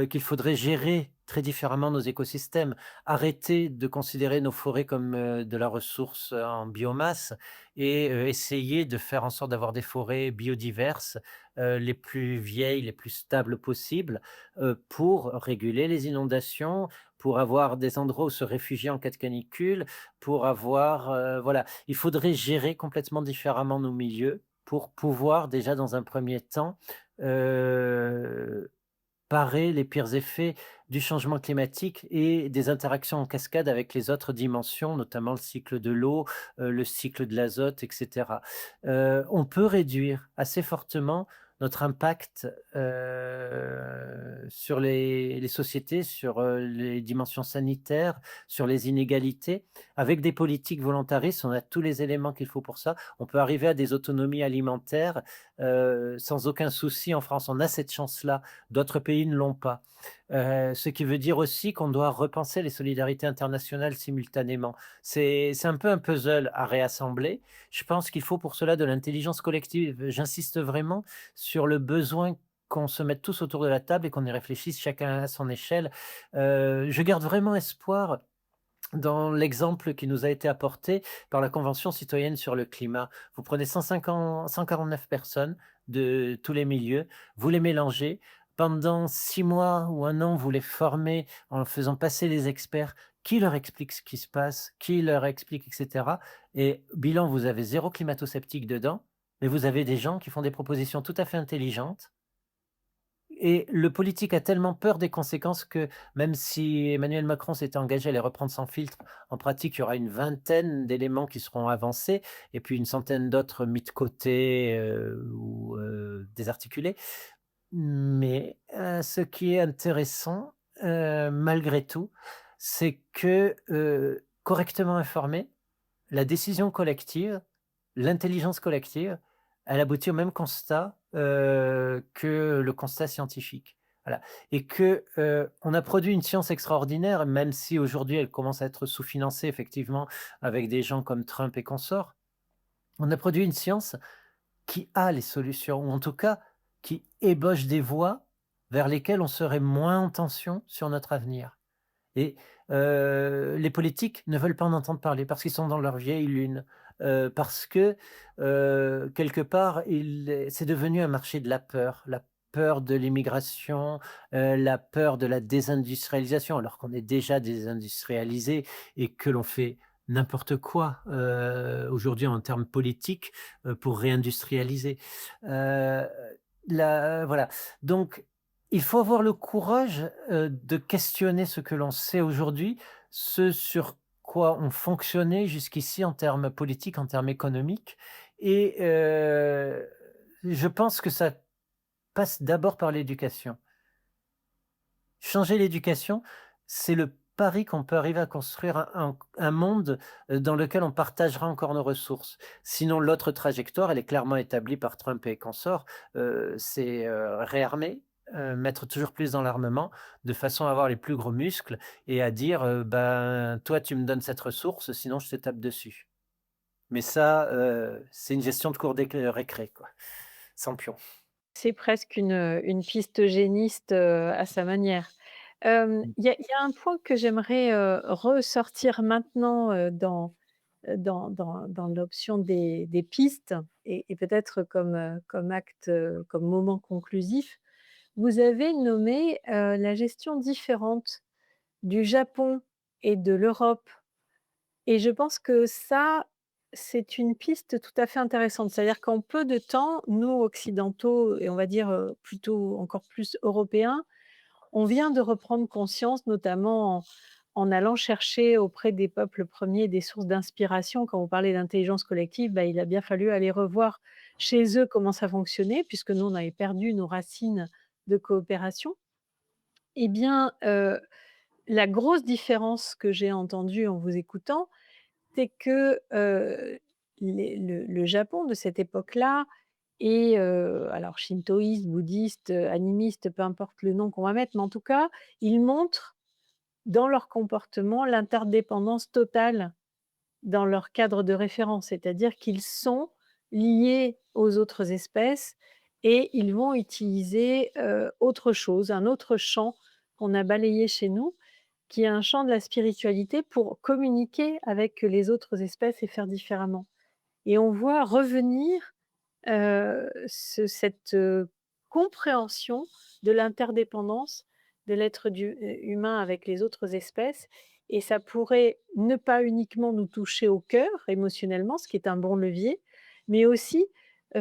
qu'il faudrait gérer très différemment nos écosystèmes. Arrêter de considérer nos forêts comme, de la ressource en biomasse et essayer de faire en sorte d'avoir des forêts biodiverses, les plus vieilles, les plus stables possibles, pour réguler les inondations, pour avoir des endroits où se réfugier en cas de canicule, pour avoir, voilà. Il faudrait gérer complètement différemment nos milieux pour pouvoir déjà dans un premier temps, heu, parer les pires effets du changement climatique et des interactions en cascade avec les autres dimensions, notamment le cycle de l'eau, le cycle de l'azote et cetera. On peut réduire assez fortement notre impact, sur les sociétés, sur, les dimensions sanitaires, sur les inégalités. Avec des politiques volontaristes, on a tous les éléments qu'il faut pour ça. On peut arriver à des autonomies alimentaires, sans aucun souci en France. On a cette chance-là, d'autres pays ne l'ont pas. Ce qui veut dire aussi qu'on doit repenser les solidarités internationales simultanément. C'est un peu un puzzle à réassembler. Je pense qu'il faut pour cela de l'intelligence collective. J'insiste vraiment sur le besoin qu'on se mette tous autour de la table et qu'on y réfléchisse chacun à son échelle. Je garde vraiment espoir dans l'exemple qui nous a été apporté par la Convention citoyenne sur le climat. Vous prenez 149 personnes de tous les milieux, vous les mélangez. Pendant 6 mois ou 1 an, vous les formez en faisant passer les experts qui leur expliquent ce qui se passe, qui leur expliquent et cetera, et bilan, vous avez 0 climato-sceptique dedans, mais vous avez des gens qui font des propositions tout à fait intelligentes, et le politique a tellement peur des conséquences que même si Emmanuel Macron s'était engagé à les reprendre sans filtre, en pratique, il y aura une vingtaine d'éléments qui seront avancés et puis une centaine d'autres mis de côté, ou désarticulés. Mais ce qui est intéressant, malgré tout, c'est que, correctement informée, la décision collective, l'intelligence collective, elle aboutit au même constat, que le constat scientifique. Voilà, et que, on a produit une science extraordinaire, même si aujourd'hui elle commence à être sous-financée effectivement avec des gens comme Trump et consorts. On a produit une science qui a les solutions ou en tout cas qui ébauche des voies vers lesquelles on serait moins en tension sur notre avenir. Et les politiques ne veulent pas en entendre parler parce qu'ils sont dans leur vieille lune, parce que, quelque part, c'est devenu un marché de la peur de l'immigration, la peur de la désindustrialisation, alors qu'on est déjà désindustrialisé et que l'on fait n'importe quoi, aujourd'hui en termes politiques, pour réindustrialiser. Heu, voilà, donc il faut avoir le courage, de questionner ce que l'on sait aujourd'hui, ce sur quoi on fonctionnait jusqu'ici en termes politiques, en termes économiques, et je pense que ça passe d'abord par l'éducation. Changer l'éducation, c'est le pari qu'on peut arriver à construire un monde, dans lequel on partagera encore nos ressources. Sinon l'autre trajectoire, elle est clairement établie par Trump et consorts, c'est, réarmer, mettre toujours plus dans l'armement, de façon à avoir les plus gros muscles et à dire, «Ben, toi tu me donnes cette ressource, sinon je te tape dessus». Mais ça, c'est une gestion de cour récré quoi, sans pion. C'est presque une piste eugéniste, à sa manière. Il y a un point que j'aimerais, ressortir maintenant, dans l'option des pistes et peut-être comme acte, comme moment conclusif. Vous avez nommé, la gestion différente du Japon et de l'Europe et je pense que ça, c'est une piste tout à fait intéressante. C'est-à-dire qu'en peu de temps, nous occidentaux et on va dire, plutôt encore plus européens, on vient de reprendre conscience, notamment en allant chercher auprès des peuples premiers des sources d'inspiration. Quand vous parlez d'intelligence collective, bah, il a bien fallu aller revoir chez eux comment ça fonctionnait, puisque nous, on avait perdu nos racines de coopération. Eh bien, la grosse différence que j'ai entendue en vous écoutant, c'est que, le Japon de cette époque-là est, alors shintoïste, bouddhiste, animiste, peu importe le nom qu'on va mettre, mais en tout cas, ils montrent dans leur comportement l'interdépendance totale dans leur cadre de référence. C'est-à-dire qu'ils sont liés aux autres espèces et ils vont utiliser, autre chose, un autre champ qu'on a balayé chez nous, qui est un champ de la spiritualité pour communiquer avec les autres espèces et faire différemment. Et on voit revenir, cette, compréhension de l'interdépendance de humain avec les autres espèces et ça pourrait ne pas uniquement nous toucher au cœur émotionnellement, ce qui est un bon levier, mais aussi,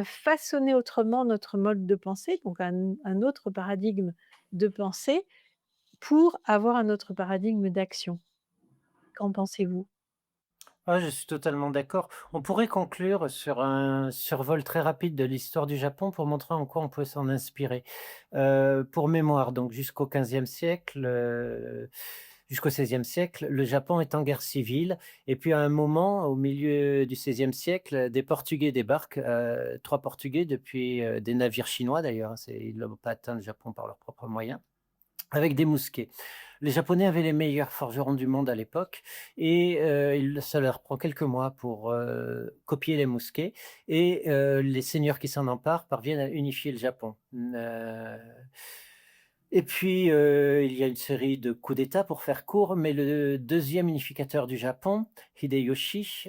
façonner autrement notre mode de pensée, donc un autre paradigme de pensée pour avoir un autre paradigme d'action. Qu'en pensez-vous? Ah, je suis totalement d'accord. On pourrait conclure sur un survol très rapide de l'histoire du Japon pour montrer en quoi on peut s'en inspirer. Pour mémoire, donc jusqu'au XVe siècle, jusqu'au XVIe siècle, le Japon est en guerre civile et puis à un moment, au milieu du XVIe siècle, des Portugais débarquent, 3 Portugais depuis, des navires chinois d'ailleurs, hein, ils n'ont pas atteint le Japon par leurs propres moyens. Avec des mousquets. Les Japonais avaient les meilleurs forgerons du monde à l'époque et ça leur prend quelques mois pour, copier les mousquets et les seigneurs qui s'en emparent parviennent à unifier le Japon. Et puis, il y a une série de coups d'État pour faire court, mais le deuxième unificateur du Japon, Hideyoshi,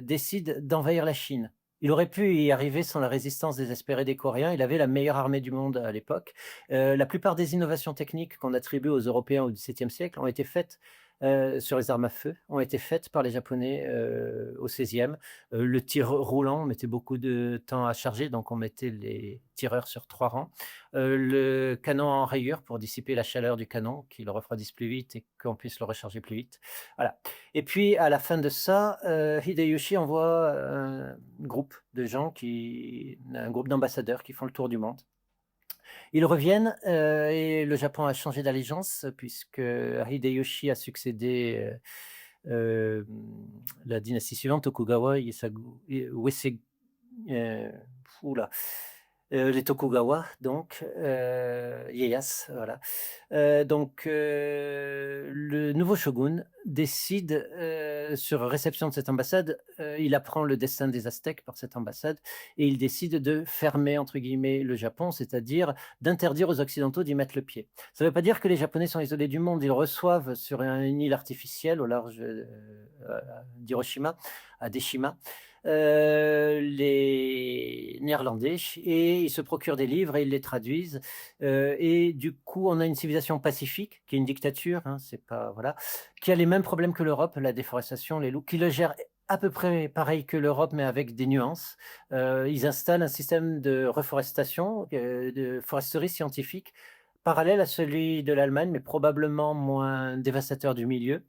décide d'envahir la Chine. Il aurait pu y arriver sans la résistance désespérée des Coréens. Il avait la meilleure armée du monde à l'époque. La plupart des innovations techniques qu'on attribue aux Européens au XVIIe siècle ont été faites, sur les armes à feu, ont été faites par les Japonais, au XVIe. Le tir roulant, on mettait beaucoup de temps à charger, donc on mettait les tireurs sur 3 rangs. Le canon en rayure pour dissiper la chaleur du canon, qu'il refroidisse plus vite et qu'on puisse le recharger plus vite. Voilà. Et puis à la fin de ça, Hideyoshi envoie un groupe de gens un groupe d'ambassadeurs qui font le tour du monde. Ils reviennent, et le Japon a changé d'allégeance puisque à Hideyoshi a succédé, hem, la dynastie suivante, Tokugawa Uesig heu, ouh les Tokugawa donc, Ieyasu, voilà. Le nouveau shogun décide, sur réception de cette ambassade, il apprend le destin des Aztèques par cette ambassade et il décide de «fermer» entre guillemets le Japon, c'est-à-dire d'interdire aux occidentaux d'y mettre le pied. Ça ne veut pas dire que les Japonais sont isolés du monde, ils reçoivent sur une île artificielle au large, d'Hiroshima, à Deshima, les Néerlandais et ils se procurent des livres et ils les traduisent, et du coup, on a une civilisation pacifique qui est une dictature, hein, c'est pas voilà, qui a les mêmes problèmes que l'Europe, la déforestation, les loups, qui le gère à peu près pareil que l'Europe, mais avec des nuances. Ils installent un système de reforestation, de foresterie scientifique, parallèle à celui de l'Allemagne, mais probablement moins dévastateur du milieu.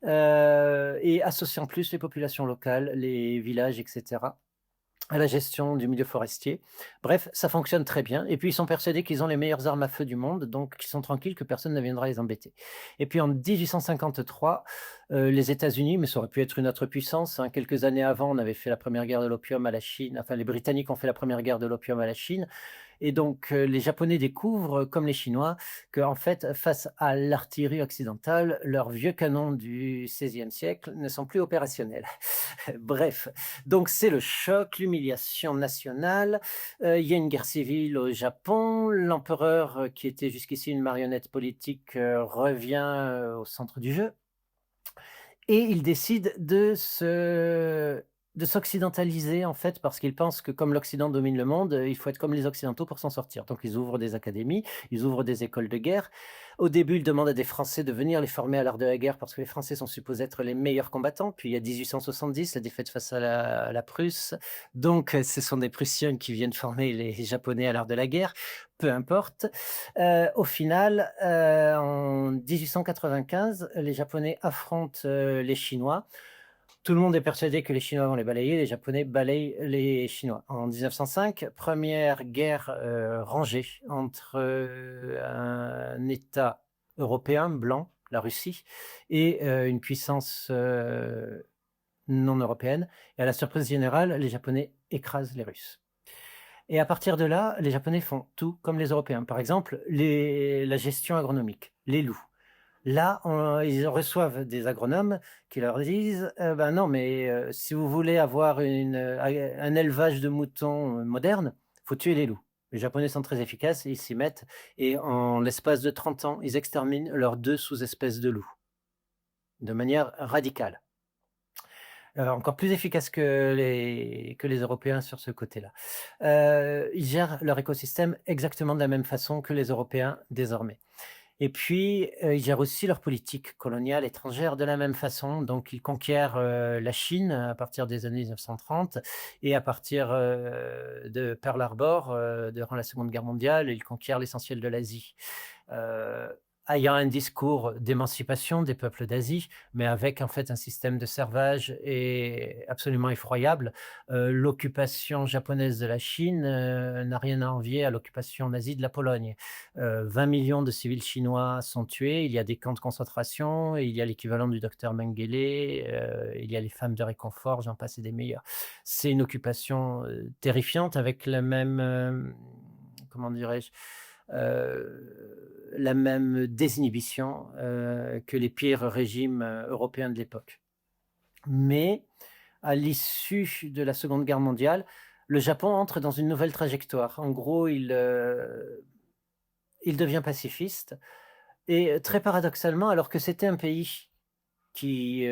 Et associant plus les populations locales, les villages et cetera, à la gestion du milieu forestier. Bref, ça fonctionne très bien et puis ils sont persuadés qu'ils ont les meilleures armes à feu du monde, donc ils sont tranquilles que personne ne viendra les embêter. Et puis en 1853, les États-Unis, mais ça aurait pu être une autre puissance, hein, quelques années avant, on avait fait la première guerre de l'opium à la Chine, enfin les Britanniques ont fait la première guerre de l'opium à la Chine. Et donc, les Japonais découvrent, comme les Chinois, qu'en fait, face à l'artillerie occidentale, leurs vieux canons du XVIe siècle ne sont plus opérationnels. Bref, donc c'est le choc, l'humiliation nationale. Il y a une guerre civile au Japon. L'empereur, qui était jusqu'ici une marionnette politique, revient, au centre du jeu et il décide de s'occidentaliser, en fait, parce qu'ils pensent que comme l'Occident domine le monde, il faut être comme les Occidentaux pour s'en sortir. Donc ils ouvrent des académies, ils ouvrent des écoles de guerre. Au début, ils demandent à des Français de venir les former à l'art de la guerre parce que les Français sont supposés être les meilleurs combattants. Puis il y a 1870, la défaite face à la Prusse. Donc ce sont des Prussiens qui viennent former les Japonais à l'art de la guerre. Peu importe. Au final, en 1895, les Japonais affrontent, les Chinois. Tout le monde est persuadé que les Chinois vont les balayer, les Japonais balayent les Chinois. En 1905, première guerre, rangée entre, un État européen blanc, la Russie, et une puissance, non européenne et à la surprise générale, les Japonais écrasent les Russes. Et à partir de là, les Japonais font tout comme les Européens. Par exemple, la gestion agronomique, les loups. Là, ils reçoivent des agronomes qui leur disent ben non, mais si vous voulez avoir un élevage de moutons moderne, il faut tuer les loups. Les Japonais sont très efficaces, ils s'y mettent et en l'espace de 30 ans, ils exterminent leurs deux sous-espèces de loups de manière radicale. Encore plus efficace que les Européens sur ce côté-là. Ils gèrent leur écosystème exactement de la même façon que les Européens désormais. Et puis, ils gèrent aussi leur politique coloniale étrangère de la même façon. Donc ils conquièrent, la Chine à partir des années 1930 et à partir, de Pearl Harbor, durant la Seconde Guerre mondiale, ils conquièrent l'essentiel de l'Asie. Heu, ayant un discours d'émancipation des peuples d'Asie, mais avec en fait un système de servage absolument effroyable. L'occupation japonaise de la Chine, n'a rien à envier à l'occupation nazie de la Pologne. 20 millions de civils chinois sont tués, il y a des camps de concentration, il y a l'équivalent du docteur Mengele, il y a les femmes de réconfort, j'en passe et des meilleurs. C'est une occupation, terrifiante avec la même, comment dirais-je? La même désinhibition, que les pires régimes, européens de l'époque. Mais à l'issue de la Seconde Guerre mondiale, le Japon entre dans une nouvelle trajectoire. En gros, il devient pacifiste et très paradoxalement, alors que c'était un pays qui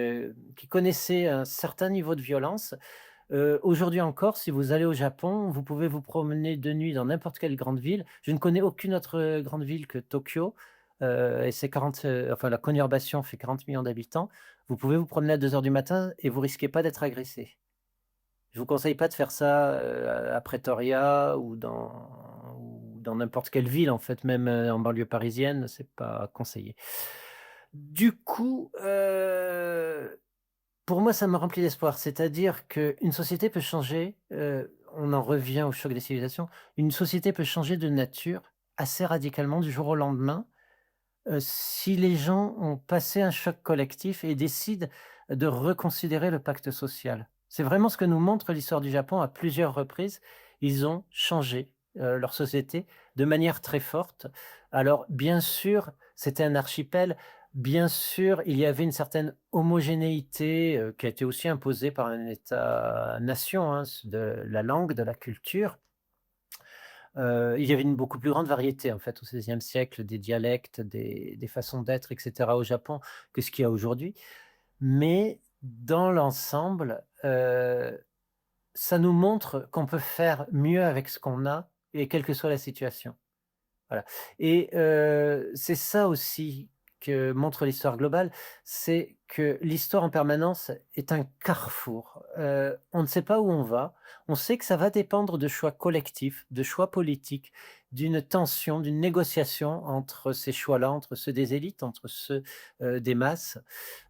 connaissait un certain niveau de violence, aujourd'hui encore, si vous allez au Japon, vous pouvez vous promener de nuit dans n'importe quelle grande ville. Je ne connais aucune autre, grande ville que Tokyo, et c'est 40, enfin la conurbation fait 40 millions d'habitants. Vous pouvez vous promener à 2 heures du matin et vous risquez pas d'être agressé. Je vous conseille pas de faire ça, à Pretoria ou dans n'importe quelle ville en fait, même, en banlieue parisienne, c'est pas conseillé. Du coup, pour moi, ça me remplit d'espoir. C'est-à-dire qu'une société peut changer, on en revient au choc des civilisations, une société peut changer de nature assez radicalement du jour au lendemain, si les gens ont passé un choc collectif et décident de reconsidérer le pacte social. C'est vraiment ce que nous montre l'histoire du Japon à plusieurs reprises. Ils ont changé, leur société de manière très forte. Alors bien sûr, c'était un archipel, bien sûr, il y avait une certaine homogénéité, qui a été aussi imposée par un État-nation, hein, de la langue, de la culture. Il y avait une beaucoup plus grande variété en fait au XVIe siècle des dialectes, des façons d'être et cetera au Japon que ce qu'il y a aujourd'hui. Mais dans l'ensemble, ça nous montre qu'on peut faire mieux avec ce qu'on a et quelle que soit la situation. Voilà et c'est ça aussi que montre l'histoire globale, c'est que l'histoire en permanence est un carrefour. On ne sait pas où on va, on sait que ça va dépendre de choix collectifs, de choix politiques, d'une tension, d'une négociation entre ces choix-là, entre ceux des élites, entre ceux, des masses,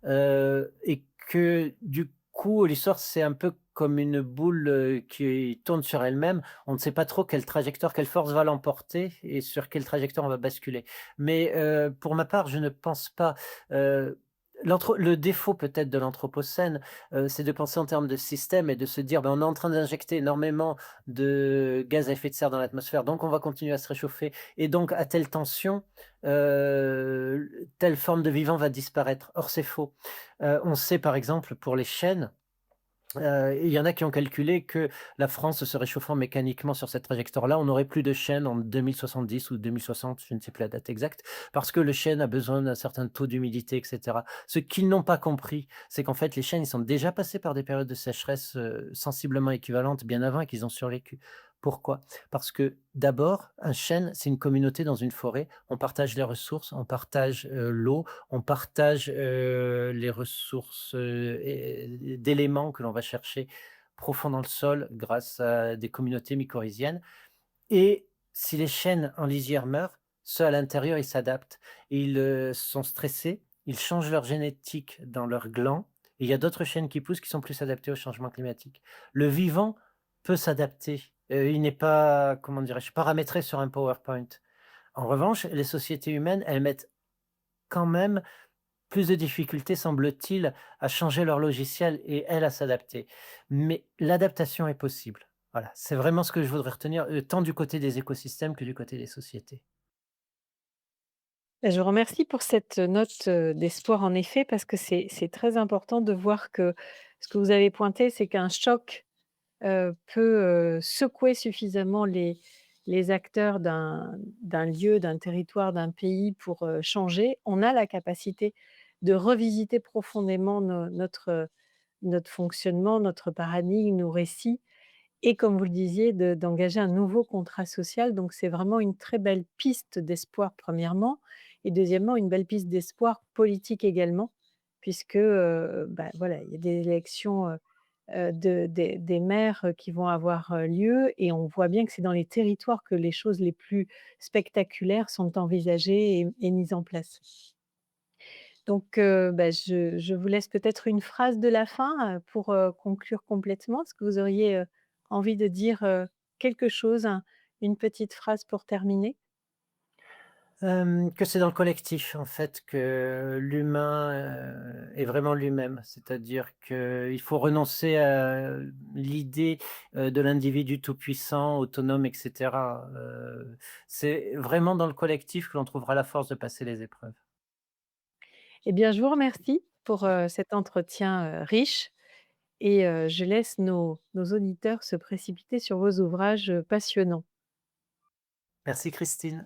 et que du coup, l'histoire, c'est un peu comme une boule, qui tourne sur elle-même. On ne sait pas trop quelle trajectoire, quelle force va l'emporter et sur quelle trajectoire on va basculer. Mais, pour ma part, je ne pense pas, le défaut peut-être de l'anthropocène, c'est de penser en termes de système et de se dire: «Ben, on est en train d'injecter énormément de gaz à effet de serre dans l'atmosphère, donc on va continuer à se réchauffer et donc à telle tension, telle forme de vivant va disparaître». Or c'est faux. On sait par exemple pour les chênes, il y en a qui ont calculé que la France se réchauffant mécaniquement sur cette trajectoire-là, on n'aurait plus de chêne en 2070 ou 2060, je ne sais plus la date exacte, parce que le chêne a besoin d'un certain taux d'humidité et cetera. Ce qu'ils n'ont pas compris, c'est qu'en fait les chênes, ils sont déjà passés par des périodes de sécheresse, sensiblement équivalentes bien avant et qu'ils ont survécu. Pourquoi? Parce que d'abord, un chêne, c'est une communauté dans une forêt, on partage les ressources, on partage, l'eau, on partage, les ressources, d'éléments que l'on va chercher profond dans le sol grâce à des communautés mycorhiziennes et si les chênes en lisière meurent, ceux à l'intérieur, ils s'adaptent. Ils, sont stressés, ils changent leur génétique dans leurs glands et il y a d'autres chênes qui poussent qui sont plus adaptés au changement climatique. Le vivant peut s'adapter, il n'est pas, comment dirais-je, paramétré sur un PowerPoint. En revanche, les sociétés humaines, elles mettent quand même plus de difficultés, semble-t-il, à changer leur logiciel et elles à s'adapter. Mais l'adaptation est possible. Voilà, c'est vraiment ce que je voudrais retenir, tant du côté des écosystèmes que du côté des sociétés. Bah, je vous remercie pour cette note, d'espoir en effet, parce que c'est très important de voir que ce que vous avez pointé, c'est qu'un choc, peut, secouer suffisamment les acteurs d'un lieu, d'un territoire, d'un pays pour, changer. On a la capacité de revisiter profondément notre fonctionnement, notre paradigme, nos récits et comme vous le disiez, d'engager un nouveau contrat social. Donc c'est vraiment une très belle piste d'espoir premièrement et deuxièmement une belle piste d'espoir politique également puisque, bah, voilà, il y a des élections, des maires, qui vont avoir, lieu et on voit bien que c'est dans les territoires que les choses les plus spectaculaires sont envisagées et mises en place. Donc, bah, je vous laisse peut-être une phrase de la fin, pour, conclure complètement. Est-ce que vous auriez, envie de dire, quelque chose, une petite phrase pour terminer? Que c'est dans le collectif, en fait, que l'humain, est vraiment lui-même. C'est-à-dire qu'il faut renoncer à l'idée, de l'individu tout-puissant, autonome et cetera. C'est vraiment dans le collectif que l'on trouvera la force de passer les épreuves. Eh bien, je vous remercie pour, cet entretien, riche et je laisse nos auditeurs se précipiter sur vos ouvrages, passionnants. Merci Christine.